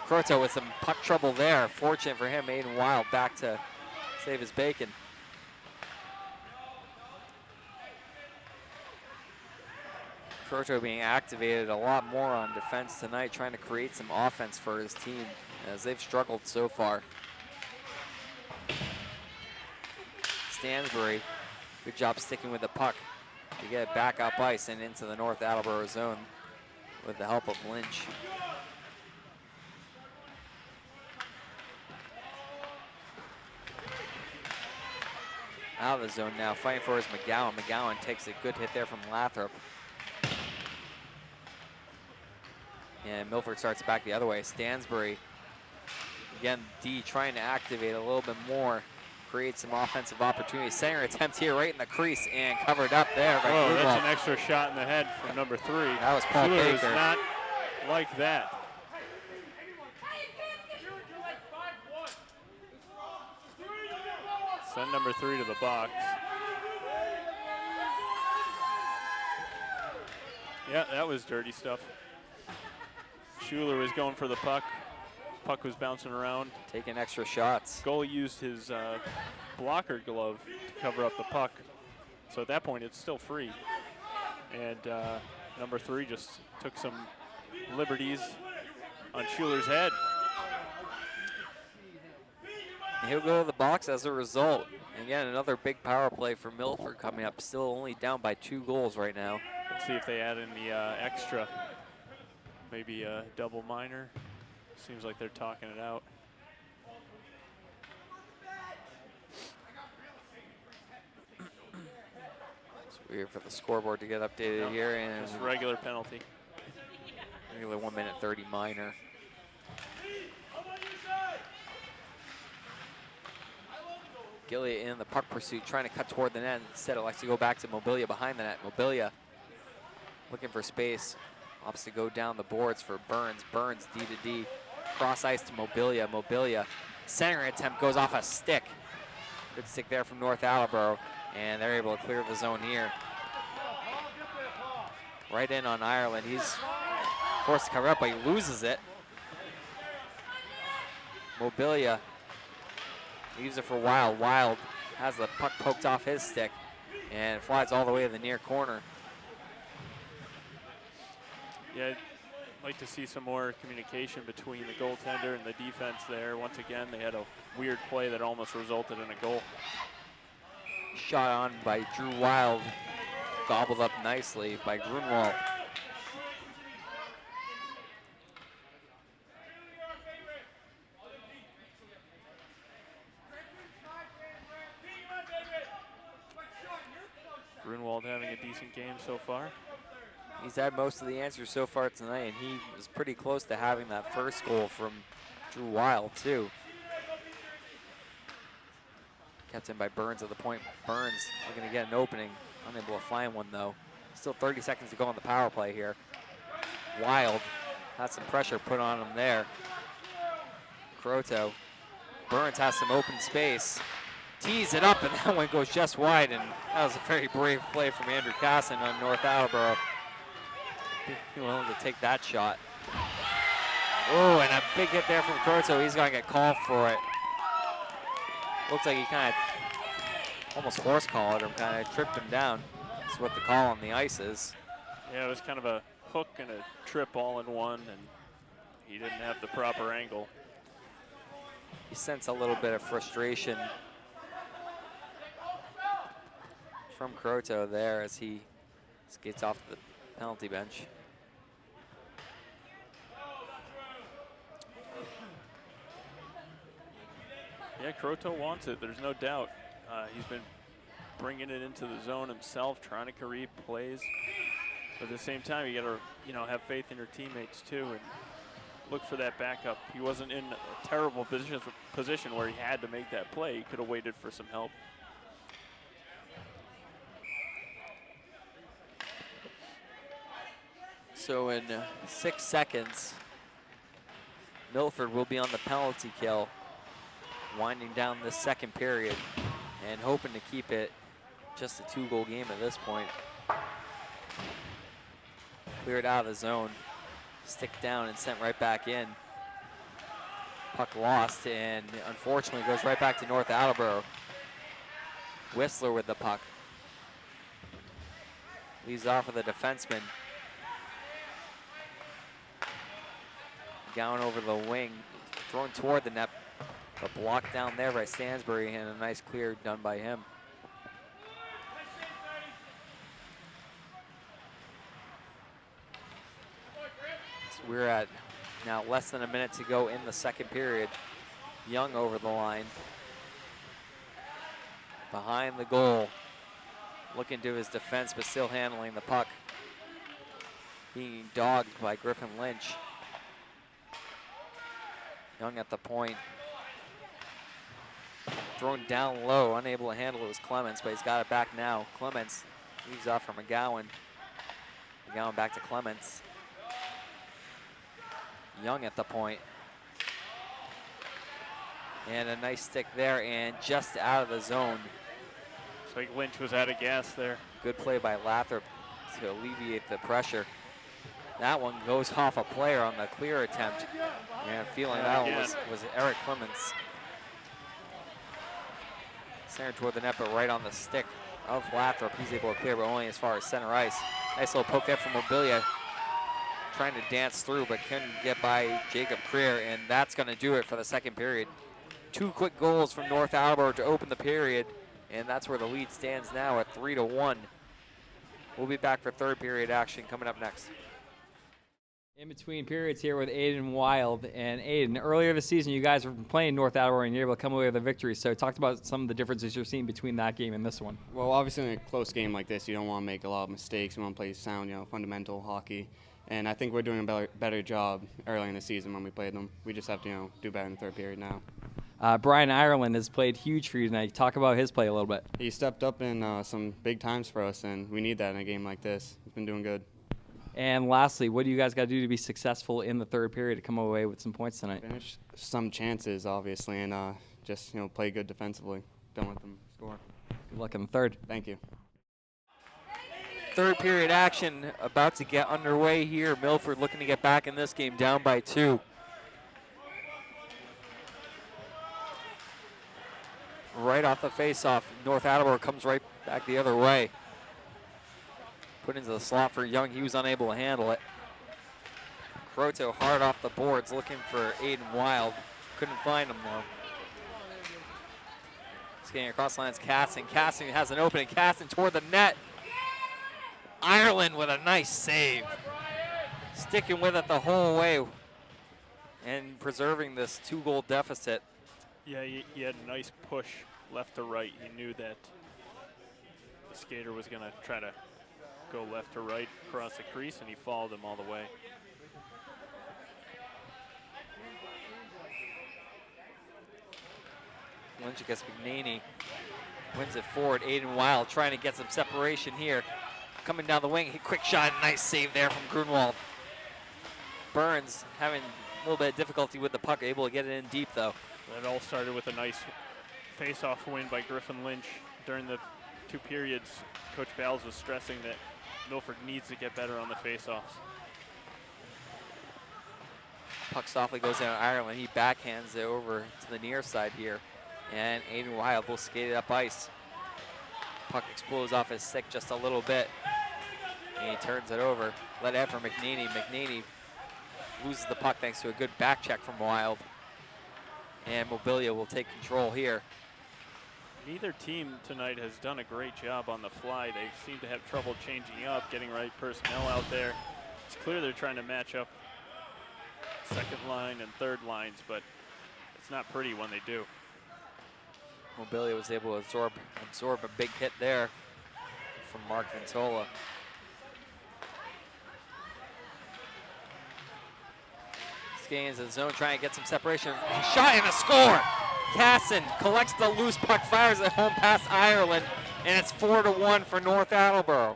Croto with some puck trouble there. Fortunate for him, Aiden Wild back to save his bacon. Croto being activated a lot more on defense tonight, trying to create some offense for his team as they've struggled so far. Stansbury, good job sticking with the puck to get it back up ice and into the North Attleboro zone with the help of Lynch. Out of the zone now, fighting for his McGowan. McGowan takes a good hit there from Lathrop. And Milford starts back the other way. Stansbury, again, D trying to activate a little bit more, create some offensive opportunities. Center attempt here right in the crease and covered up there by Oh, Grunwald. that's an extra shot in the head from number 3. That was Paul Schuler is Baker. not like that. Send number 3 to the box. Yeah, that was dirty stuff. Schuler was going for the puck. Puck was bouncing around. Taking extra shots. Goalie used his blocker glove to cover up the puck. So at that point, it's still free. And number 3 just took some liberties on Schuler's head. He'll go to the box as a result. Again, another big power play for Milford coming up. Still only down by 2 goals right now. Let's see if they add in the extra. Maybe a double minor. Seems like they're talking it out. It's weird for the scoreboard to get updated here. And Just regular penalty. regular 1 minute 30 minor. Gilead in the puck pursuit, trying to cut toward the net. Instead, it likes to go back to Mobilia behind the net. Mobilia looking for space. Opts to go down the boards for Burns. Burns D to D. Cross ice to Mobilia. Mobilia Center attempt goes off a stick. Good stick there from North Attleboro, and they're able to clear the zone here. Right in on Ireland. He's forced to cover up, but he loses it. Mobilia leaves it for Wild. Wild has the puck poked off his stick and flies all the way to the near corner. Yeah, I'd like to see some more communication between the goaltender and the defense there. Once again, they had a weird play that almost resulted in a goal. Shot on by Drew Wild, gobbled up nicely by Grunwald. Grunwald having a decent game so far. He's had most of the answers so far tonight, and he was pretty close to having that first goal from Drew Wild, too. Kept in by Burns at the point. Burns looking to get an opening. Unable to find one, though. Still 30 seconds to go on the power play here. Wild had some pressure put on him there. Croto. Burns has some open space. Tees it up, and that one goes just wide, and that was a very brave play from Andrew Casson on North Attleboro. He willing to take that shot. Oh, and a big hit there from Croto. He's going to get called for it. Looks like he kind of almost horse collared him, kind of tripped him down. That's what the call on the ice is. Yeah, it was kind of a hook and a trip all in one, and he didn't have the proper angle. You sense a little bit of frustration from Croto there as he skates off the penalty bench. Yeah, Croto wants it, there's no doubt. He's been bringing it into the zone himself, trying to create plays. But at the same time, you gotta, have faith in your teammates too and look for that backup. He wasn't in a terrible position where he had to make that play. He could have waited for some help. So in 6 seconds, Milford will be on the penalty kill, winding down this second period and hoping to keep it just a 2-goal game at this point. Cleared out of the zone, stick down and sent right back in. Puck lost, and unfortunately goes right back to North Attleboro. Whistler with the puck. Leaves off with a defenseman. Gowan over the wing, thrown toward the net, but blocked down there by Stansbury, and a nice clear done by him. So we're at now less than a minute to go in the second period. Young over the line. Behind the goal. Looking to his defense, but still handling the puck. Being dogged by Griffin Lynch. Young at the point. Thrown down low, unable to handle it was Clements, but he's got it back now. Clements leaves off for McGowan. McGowan back to Clements. Young at the point. And a nice stick there, and just out of the zone. It's like Lynch was out of gas there. Good play by Lathrop to alleviate the pressure. That one goes off a player on the clear attempt. And feeling that one was Eric Clements. Center toward the net, but right on the stick of Lathrop. He's able to clear, but only as far as center ice. Nice little poke there from Mobilia. Trying to dance through, but couldn't get by Jacob Creer, and that's going to do it for the second period. 2 quick goals from North Attleboro to open the period, and that's where the lead stands now at 3-1. We'll be back for third period action coming up next. In between periods here with Aiden Wild. And Aiden, earlier this season, you guys were playing North Attleboro and you're able to come away with a victory. So talk about some of the differences you're seeing between that game and this one. Well, obviously in a close game like this, you don't want to make a lot of mistakes. You want to play sound, fundamental hockey. And I think we're doing a better job early in the season when we played them. We just have to, do better in the third period now. Brian Ireland has played huge for you tonight. Talk about his play a little bit. He stepped up in some big times for us, and we need that in a game like this. He's been doing good. And lastly, what do you guys got to do to be successful in the third period to come away with some points tonight? some chances, obviously, and just play good defensively. Don't let them score. Good luck in the third. Thank you. Third period action about to get underway here. Milford looking to get back in this game, down by 2. Right off the face-off, North Attleboro comes right back the other way. Put into the slot for Young. He was unable to handle it. Croto hard off the boards, looking for Aiden Wild. Couldn't find him, though. Skating across the lines, Casson. Casson has an opening. Casson toward the net. Ireland with a nice save. Sticking with it the whole way and preserving this 2-goal deficit. Yeah, he had a nice push left to right. He knew that the skater was going to try to go left to right across the crease, and he followed him all the way. Lynch against McNaney. Wins it forward. Aiden Wild trying to get some separation here. Coming down the wing. Quick shot. Nice save there from Grunwald. Burns having a little bit of difficulty with the puck. Able to get it in deep, though. That all started with a nice face-off win by Griffin Lynch. During the 2 periods, Coach Bales was stressing that Milford needs to get better on the face-offs. Puck softly goes down to Ireland. He backhands it over to the near side here. And Aiden Wild will skate it up ice. Puck explodes off his stick just a little bit. And he turns it over. Let out for McNaney. McNaney loses the puck thanks to a good back check from Wild. And Mobilia will take control here. Neither team tonight has done a great job on the fly. They seem to have trouble changing up, getting right personnel out there. It's clear they're trying to match up second line and third lines, but it's not pretty when they do. Mobilia was able to absorb a big hit there from Mark Ventola. Skating into the zone, trying to get some separation. Shot and a score! Casson collects the loose puck, fires it home past Ireland, and it's 4-1 for North Attleboro.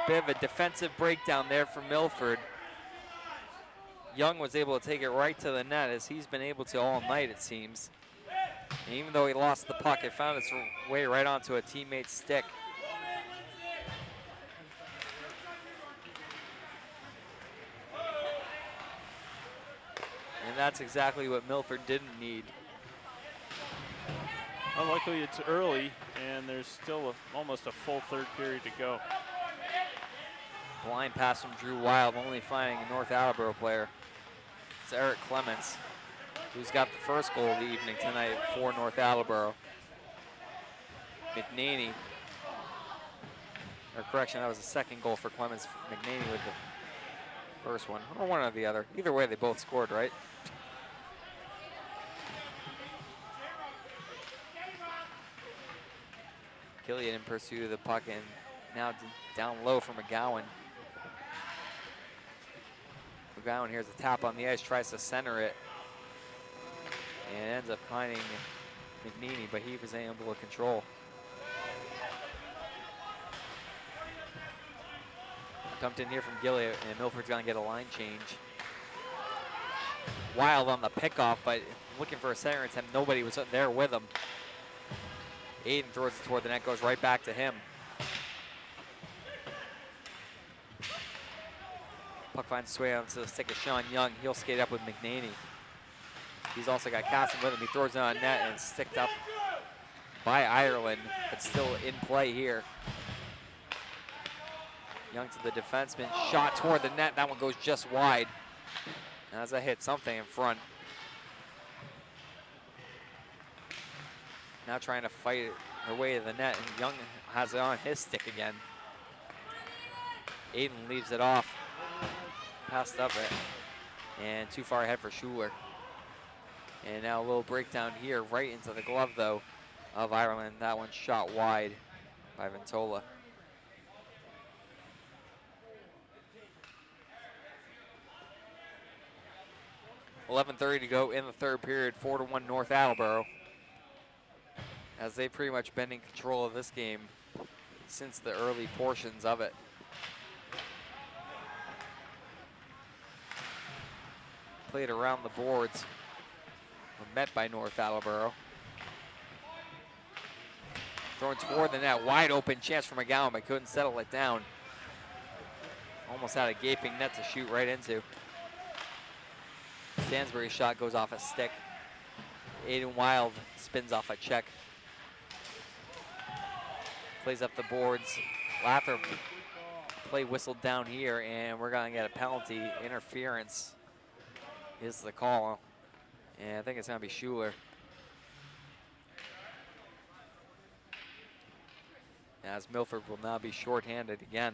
Bit of a defensive breakdown there for Milford. Young was able to take it right to the net, as he's been able to all night, it seems. And even though he lost the puck, it found its way right onto a teammate's stick. And that's exactly what Milford didn't need. Unluckily, it's early, and there's still almost a full third period to go. Blind pass from Drew Wild, only finding a North Attleboro player. It's Eric Clements, who's got the first goal of the evening tonight for North Attleboro. McNaney, or correction, that was the second goal for Clements. McNaney with the first one, or one or the other. Either way, they both scored, right? Killian in pursuit of the puck, and now down low for McGowan. McGowan here's a tap on the ice, tries to center it, and ends up finding McNaney, but he was able to control. Dumped in here from Gilead, and Milford's gonna get a line change. Wild on the pickoff, but looking for a center attempt. Nobody was there with him. Aiden throws it toward the net, goes right back to him. Puck finds its way onto the stick of Sean Young. He'll skate up with McNaney. He's also got Casson with him. He throws it on net and it's sticked up by Ireland, but still in play here. Young to the defenseman, shot toward the net. That one goes just wide. As that hit something in front. Now trying to fight her way to the net, and Young has it on his stick again. Aiden leaves it off. Passed up it, and too far ahead for Schuler. And now a little breakdown here, right into the glove, though, of Ireland. That one shot wide by Ventola. .11:30 to go in the third period, 4-1 North Attleboro, as they've pretty much been in control of this game since the early portions of it. played around the boards. Were met by North Attleboro. Thrown toward the net, wide open chance for McGowan, but couldn't settle it down. Almost had a gaping net to shoot right into. Stansbury's shot goes off a stick. Aiden Wild spins off a check. Plays up the boards. Lathrop play whistled down here, and we're gonna get a penalty. Interference is the call. And I think it's gonna be Schuler. As Milford will now be shorthanded again.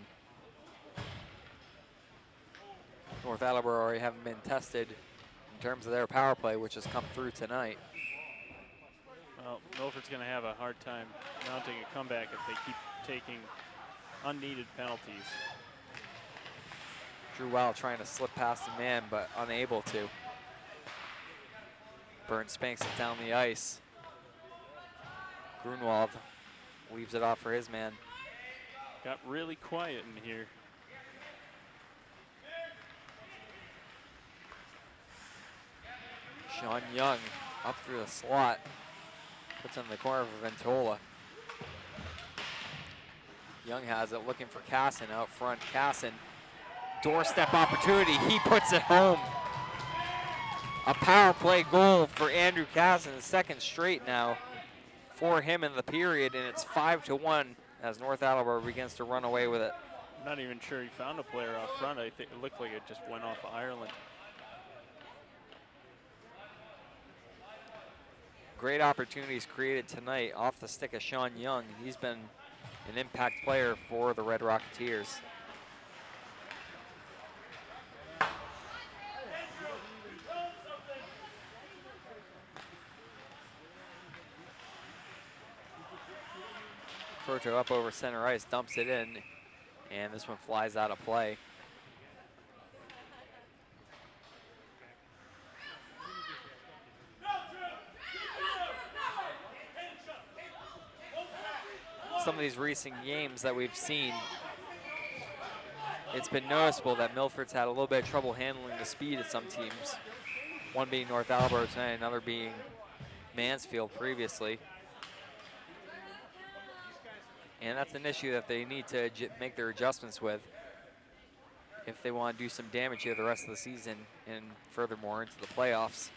North Attleboro already haven't been tested in terms of their power play, which has come through tonight. Well, Milford's going to have a hard time mounting a comeback if they keep taking unneeded penalties. Drew Wild trying to slip past the man, but unable to. Burns spanks it down the ice. Grunwald leaves it off for his man. Got really quiet in here. Sean Young up through the slot. Puts it in the corner for Ventola. Young has it, looking for Casson out front. Casson, doorstep opportunity. He puts it home. A power play goal for Andrew Casson, the second straight now for him in the period, and it's 5-1 as North Attleboro begins to run away with it. I'm not even sure he found a player out front. I think it looked like it just went off of Ireland. Great opportunities created tonight off the stick of Sean Young. He's been an impact player for the Red Rocketeers. Proto up over center ice, dumps it in, and this one flies out of play. Some of these recent games that we've seen, it's been noticeable that Milford's had a little bit of trouble handling the speed of some teams. One being North Attleboro tonight, another being Mansfield previously. And that's an issue that they need to make their adjustments with if they want to do some damage here the rest of the season and furthermore into the playoffs.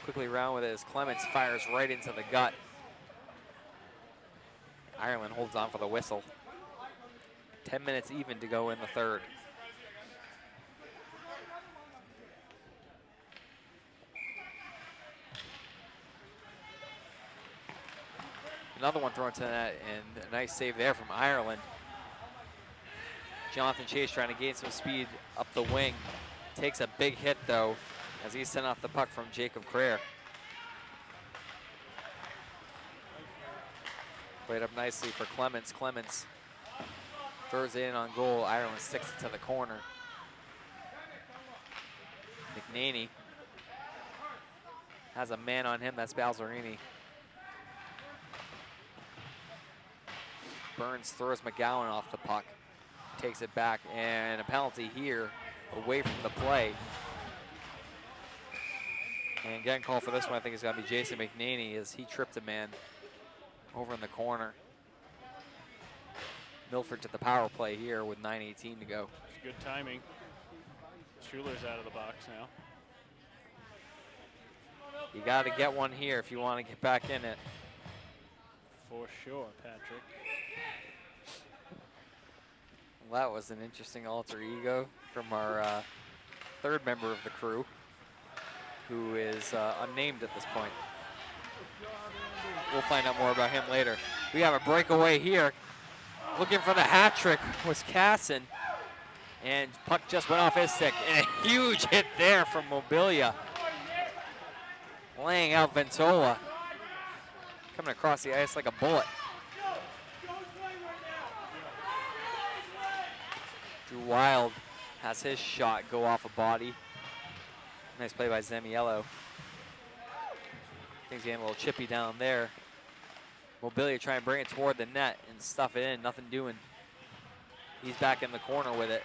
Quickly around with it as Clements fires right into the gut. Ireland holds on for the whistle. 10 minutes even to go in the third. Another one thrown to the net, and a nice save there from Ireland. Jonathan Chase trying to gain some speed up the wing. Takes a big hit though, as he sent off the puck from Jacob Craer. Played up nicely for Clements. Clements throws it in on goal. Ireland sticks it to the corner. McNaney has a man on him, that's Balzerini. Burns throws McGowan off the puck, takes it back, and a penalty here away from the play. And getting called for this one, I think it's gonna be Jason McNaney as he tripped a man over in the corner. Milford to the power play here with 9:18 to go. It's good timing. Schuler's out of the box now. You gotta get one here if you want to get back in it. For sure, Patrick. Well, that was an interesting alter ego from our third member of the crew, who is unnamed at this point. We'll find out more about him later. We have a breakaway here. Looking for the hat trick was Casson. And puck just went off his stick. And a huge hit there from Mobilia. Laying out Ventola. Coming across the ice like a bullet. Drew Wild has his shot go off a body. Nice play by Zamiello. Things getting a little chippy down there. Mobilia trying to bring it toward the net and stuff it in, nothing doing. He's back in the corner with it.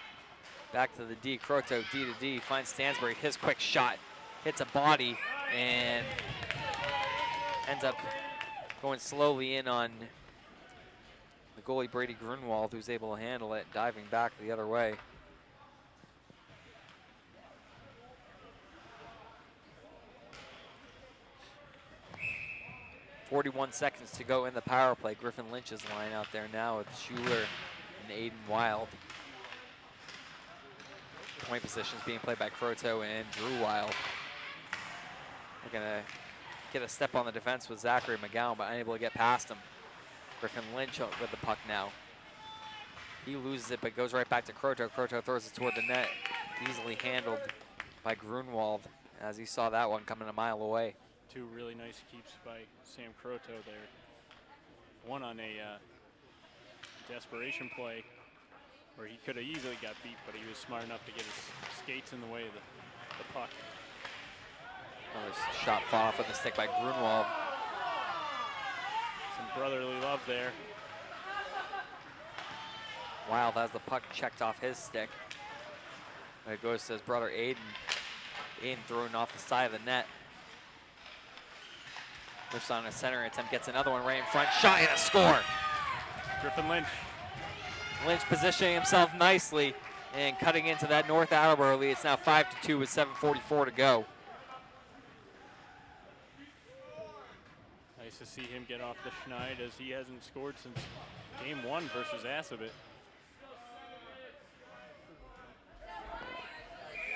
Back to the D. Croto, D to D, finds Stansbury. His quick shot hits a body and ends up going slowly in on the goalie Brady Grunwald, who's able to handle it, diving back the other way. .41 seconds to go in the power play. Griffin Lynch's line out there now with Schuler and Aiden Wild. Point positions being played by Croto and Drew Wild. We're gonna get a step on the defense with Zachary McGowan, but unable to get past him. Griffin Lynch with the puck now. He loses it, but goes right back to Croto. Croto throws it toward the net. Easily handled by Grunwald, as he saw that one coming a mile away. Two really nice keeps by Sam Croto there. One on a desperation play where he could have easily got beat, but he was smart enough to get his skates in the way of the puck. Another shot fought off with the stick by Grunwald. Some brotherly love there. Wild has the puck checked off his stick. And it goes to his brother Aiden. Aiden throwing off the side of the net. Lifts on a center attempt, gets another one right in front. Shot and a score. Griffin Lynch. Lynch positioning himself nicely and cutting into that North Attleboro lead. It's now 5-2 with 7:44 to go. Nice to see him get off the schneid, as he hasn't scored since game 1 versus Assabet.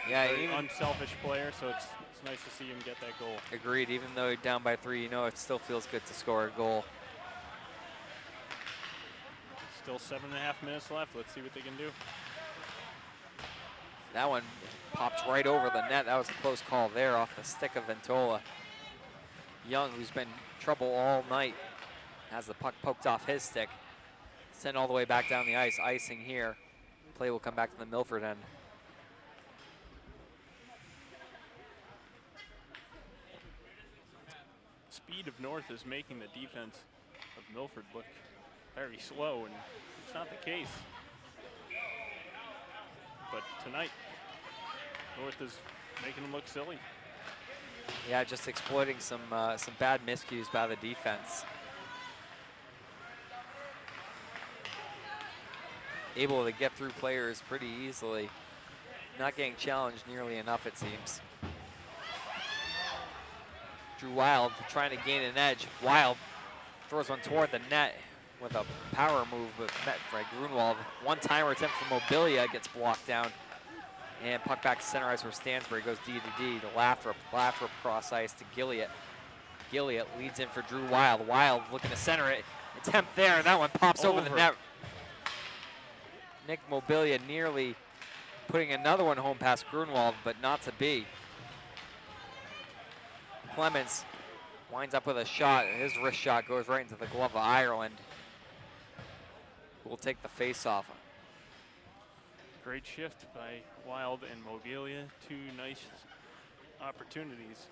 Yeah, Very even unselfish player, so it's nice to see him get that goal. agreed. Even though down by 3, you know it still feels good to score a goal. Still 7.5 minutes left. Let's see what they can do. That one pops right over the net. That was a close call there off the stick of Ventola. Young, who's been trouble all night, has the puck poked off his stick. Sent all the way back down the ice. Icing here. Play will come back to the Milford end. Speed of North is making the defense of Milford look very slow, and it's not the case. But tonight, North is making them look silly. Yeah, just exploiting some bad miscues by the defense. Able to get through players pretty easily. Not getting challenged nearly enough, it seems. Drew Wild trying to gain an edge. Wild throws one toward the net with a power move, but met by Grunwald. One-timer attempt from Mobilia gets blocked down. And puck back to center ice where Stansbury goes D to D to Lathrop. Lathrop cross ice to Gilliott. Gilliott leads in for Drew Wild. Wild looking to center it. Attempt there. That one pops over the net. Nick Mobilia nearly putting another one home past Grunwald, but not to be. Clements winds up with a shot. His wrist shot goes right into the glove of Ireland, who will take the face-off. Great shift by Wild and Mobilia. Two nice opportunities.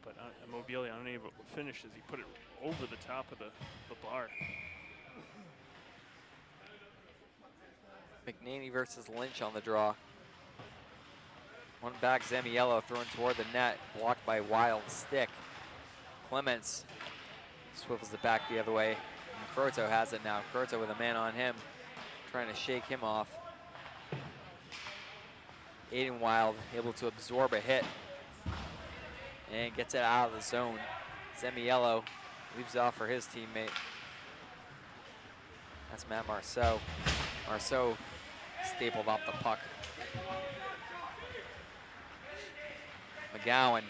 But Mobilia unable to finish as he put it over the top of the bar. McNaney versus Lynch on the draw. One back, Zamiello thrown toward the net, blocked by Wild's stick. Clements swivels it back the other way. And Croto has it now. Croto with a man on him, trying to shake him off. Aiden Wild able to absorb a hit and gets it out of the zone. Zamiello leaves it off for his teammate. That's Matt Marceau. Marceau stapled off the puck. McGowan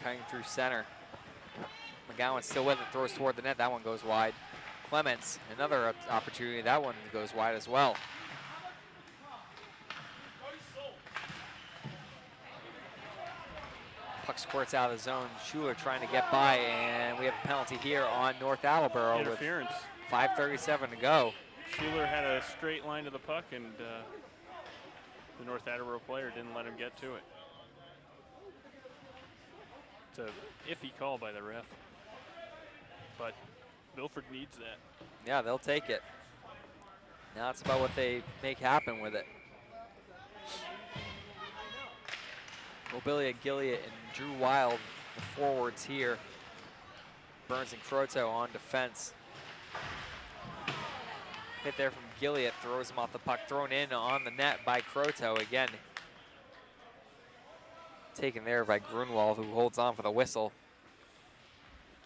cutting through center. McGowan still with it, throws toward the net. That one goes wide. Clements, another opportunity. That one goes wide as well. Puck squirts out of the zone. Schuler trying to get by, and we have a penalty here on North Attleboro with Interference. 5:37 to go. Schuler had a straight line to the puck, and the North Attleboro player didn't let him get to it. It's a iffy call by the ref, but Milford needs that. Yeah, they'll take it. Now it's about what they make happen with it. Mobilia, Gilliott, and Drew Wild, the forwards here. Burns and Croteau on defense. Hit there from Gilliott, throws him off the puck, thrown in on the net by Croteau again. Taken there by Grunwald, who holds on for the whistle.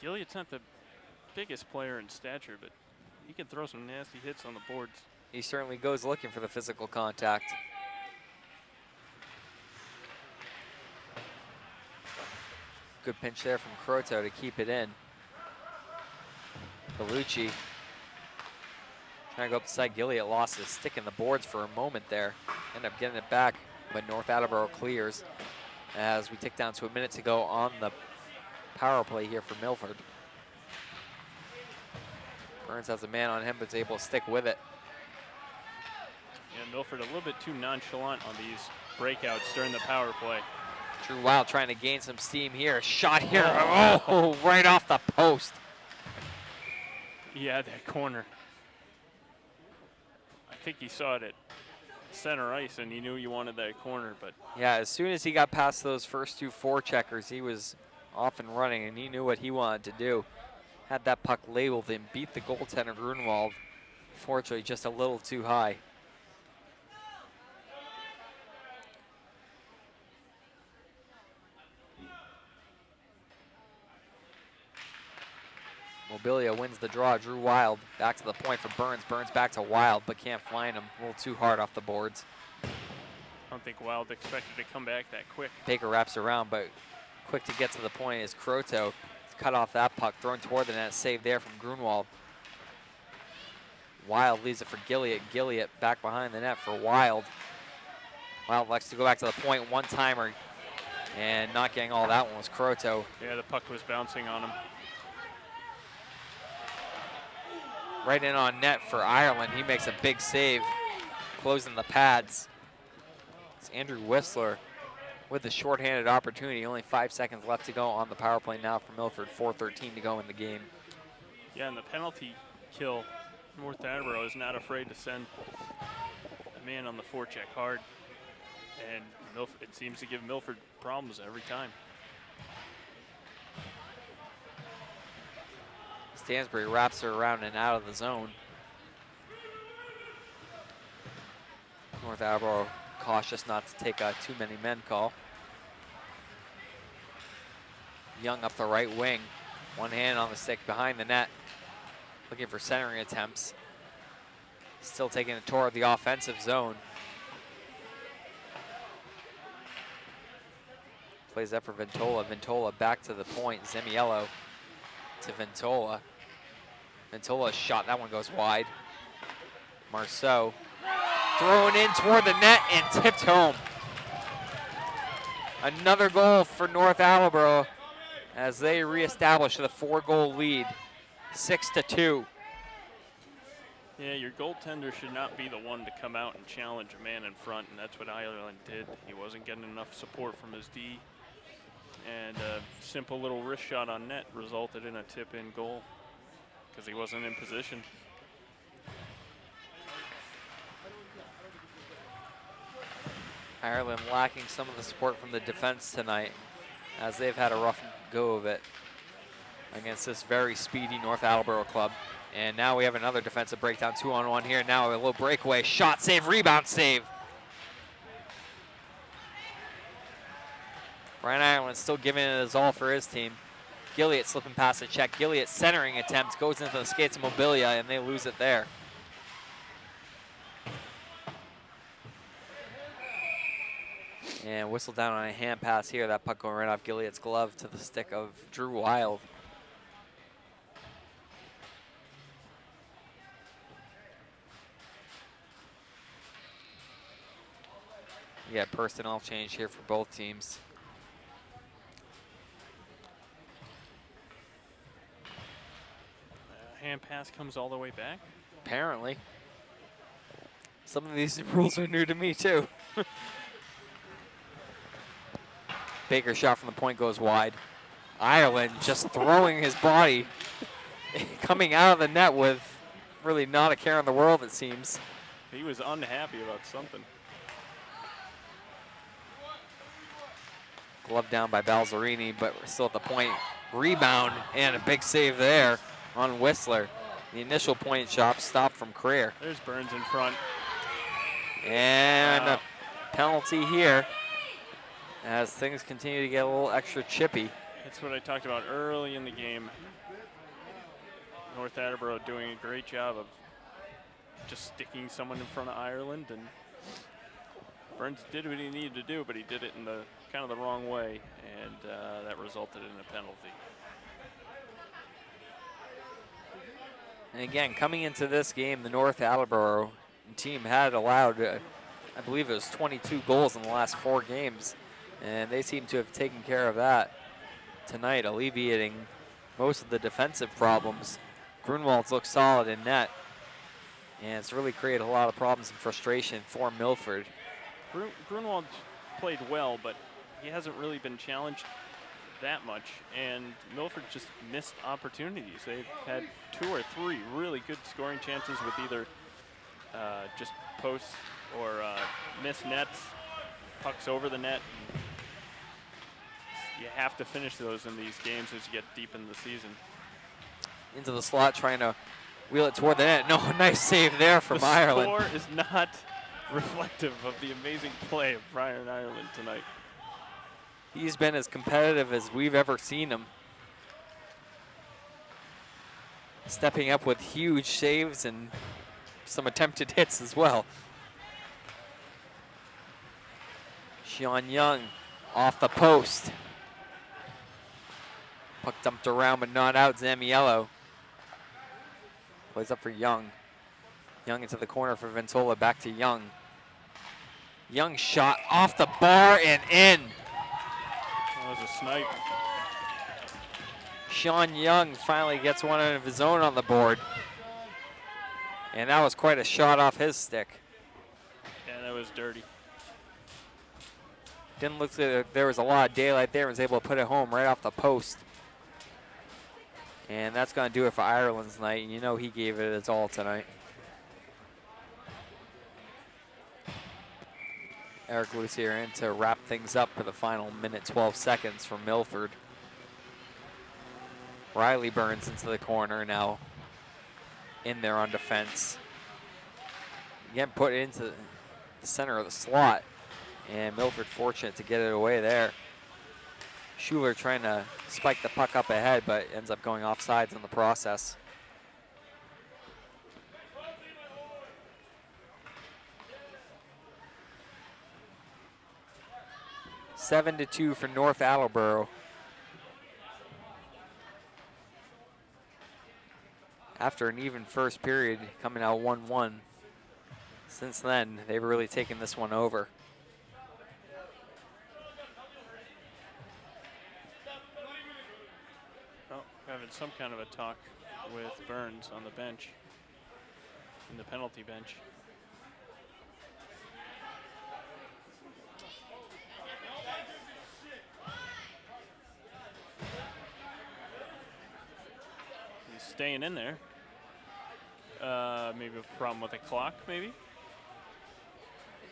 Gilliott's not the biggest player in stature, but he can throw some nasty hits on the boards. He certainly goes looking for the physical contact. Good pinch there from Croteau to keep it in. Bellucci trying to go up the side. Gilliott lost his stick in the boards for a moment there. Ended up getting it back, but North Attleboro clears as we tick down to a minute to go on the power play here for Milford. Burns has a man on him, but is able to stick with it. Yeah, Milford a little bit too nonchalant on these breakouts during the power play. Drew Wild trying to gain some steam here. Shot here, oh, right off the post. He had that corner. I think he saw it at center ice and he knew he wanted that corner, but. Yeah, as soon as he got past those first two forecheckers, he was off and running and he knew what he wanted to do. Had that puck labeled and beat the goaltender Grunwald. Fortunately, just a little too high. Mobilia wins the draw. Drew Wild back to the point for Burns. Burns back to Wild, but can't find him. A little too hard off the boards. I don't think Wild expected to come back that quick. Baker wraps around, but quick to get to the point is Croteau. Cut off that puck, thrown toward the net, saved there from Grunwald. Wild leaves it for Gilliott. Gilliott back behind the net for Wild. Wild likes to go back to the point, one-timer, and not getting all that one was Croteau. Yeah, the puck was bouncing on him. Right in on net for Ireland. He makes a big save, closing the pads. It's Andrew Whistler with the shorthanded opportunity. Only 5 seconds left to go on the power play now for Milford. 4:13 to go in the game. Yeah, and the penalty kill, North Attleboro is not afraid to send a man on the forecheck hard. And Milford, it seems to give Milford problems every time. Stansbury wraps her around and out of the zone. North Attleboro cautious not to take a too many men call. Young up the right wing. One hand on the stick behind the net. Looking for centering attempts. Still taking a tour of the offensive zone. Plays that for Ventola. Ventola back to the point. Zemiello to Ventola. Ventola's shot, that one goes wide. Marceau thrown in toward the net and tipped home. Another goal for North Attleboro as they reestablish the 4-goal lead, 6-2. Yeah, your goaltender should not be the one to come out and challenge a man in front, and that's what Ireland did. He wasn't getting enough support from his D, and a simple little wrist shot on net resulted in a tip-in goal because he wasn't in position. Ireland lacking some of the support from the defense tonight as they've had a rough go of it against this very speedy North Attleboro club. And now we have another defensive breakdown, 2-on-1 here. Now a little breakaway, shot, save, rebound, save. Brian Ireland still giving it his all for his team. Gilliott slipping past the check. Gilliott centering attempt, goes into the skates of Mobilia, and they lose it there. And whistle down on a hand pass here. That puck going right off Gilliott's glove to the stick of Drew Wild. We got personnel change here for both teams. Hand pass comes all the way back. Apparently. Some of these rules are new to me too. Baker's shot from the point goes wide. Ireland just throwing his body, coming out of the net with really not a care in the world, it seems. He was unhappy about something. Glove down by Balzerini, but we're still at the point. Rebound and a big save there on Whistler. The initial point shot stopped from Creer. There's Burns in front. And a penalty here as things continue to get a little extra chippy. That's what I talked about early in the game. North Attleboro doing a great job of just sticking someone in front of Ireland, and Burns did what he needed to do, but he did it in the kind of the wrong way, and that resulted in a penalty. And again, coming into this game, the North Attleboro team had allowed, I believe it was 22 goals in the last 4 games, and they seem to have taken care of that tonight, alleviating most of the defensive problems. Grunwald's looked solid in net, and it's really created a lot of problems and frustration for Milford. Grunwald played well, but he hasn't really been challenged that much, and Milford just missed opportunities. They've had 2 or 3 really good scoring chances with either just posts or missed nets, pucks over the net. You have to finish those in these games as you get deep in the season. Into the slot, trying to wheel it toward the net. No, nice save there from Ireland. The score is not reflective of the amazing play of Brian Ireland tonight. He's been as competitive as we've ever seen him. Stepping up with huge saves and some attempted hits as well. Sean Young off the post. Puck dumped around but not out. Zamiello plays up for Young. Young into the corner for Ventola, back to Young. Young shot off the bar and in. That was a snipe. Sean Young finally gets one of his own on the board. And that was quite a shot off his stick. Yeah, that was dirty. Didn't look like there was a lot of daylight there. Was able to put it home right off the post. And that's going to do it for Ireland's night. And you know he gave it his all tonight. Eric Lucier in to wrap things up for the final minute 12 seconds for Milford. Riley Burns into the corner now, in there on defense. Again, put it into the center of the slot, and Milford fortunate to get it away there. Schuler trying to spike the puck up ahead, but ends up going offsides in the process. Seven to 2 for North Attleboro. After an even first period, coming out 1-1. Since then, they've really taken this one over. Well, having some kind of a talk with Burns on the bench, in the penalty bench. He's staying in there. Maybe a problem with the clock, maybe?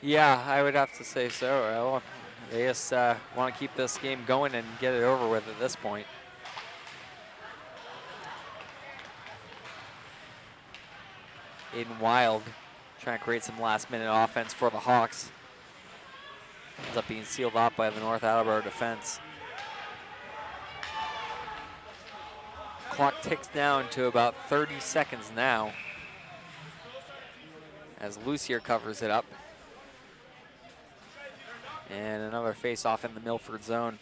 Yeah, I would have to say so. Well, they just want to keep this game going and get it over with at this point. Aiden Wild trying to create some last-minute offense for the Hawks. Ends up being sealed off by the North Attleboro defense. Clock ticks down to about 30 seconds now as Lucier covers it up. And another face-off in the Milford zone.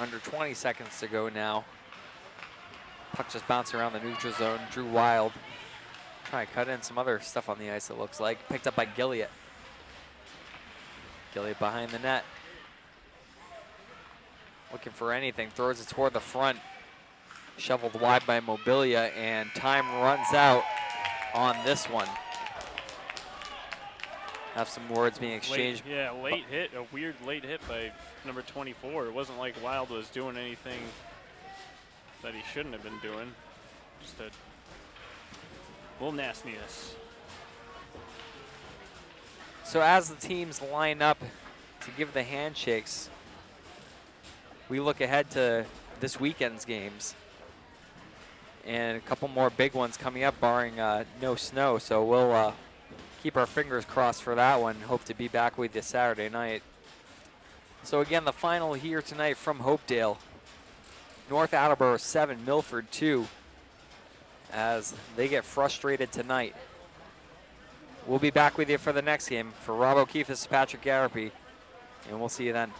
Under 20 seconds to go now. Puck just bouncing around the neutral zone. Drew Wild trying to cut in some other stuff on the ice, it looks like. Picked up by Gilliott. Gilliott behind the net. Looking for anything, throws it toward the front. Shoveled wide by Mobilia, and time runs out on this one. Have some words being exchanged. Late hit, a weird late hit by number 24. It wasn't like Wild was doing anything that he shouldn't have been doing. Just a little nastiness. So as the teams line up to give the handshakes, we look ahead to this weekend's games. And a couple more big ones coming up, barring no snow. So we'll keep our fingers crossed for that one. Hope to be back with you Saturday night. So again, the final here tonight from Hopedale. North Attleboro 7, Milford 2, as they get frustrated tonight. We'll be back with you for the next game. For Rob O'Keefe, this is Patrick Garapi, and we'll see you then.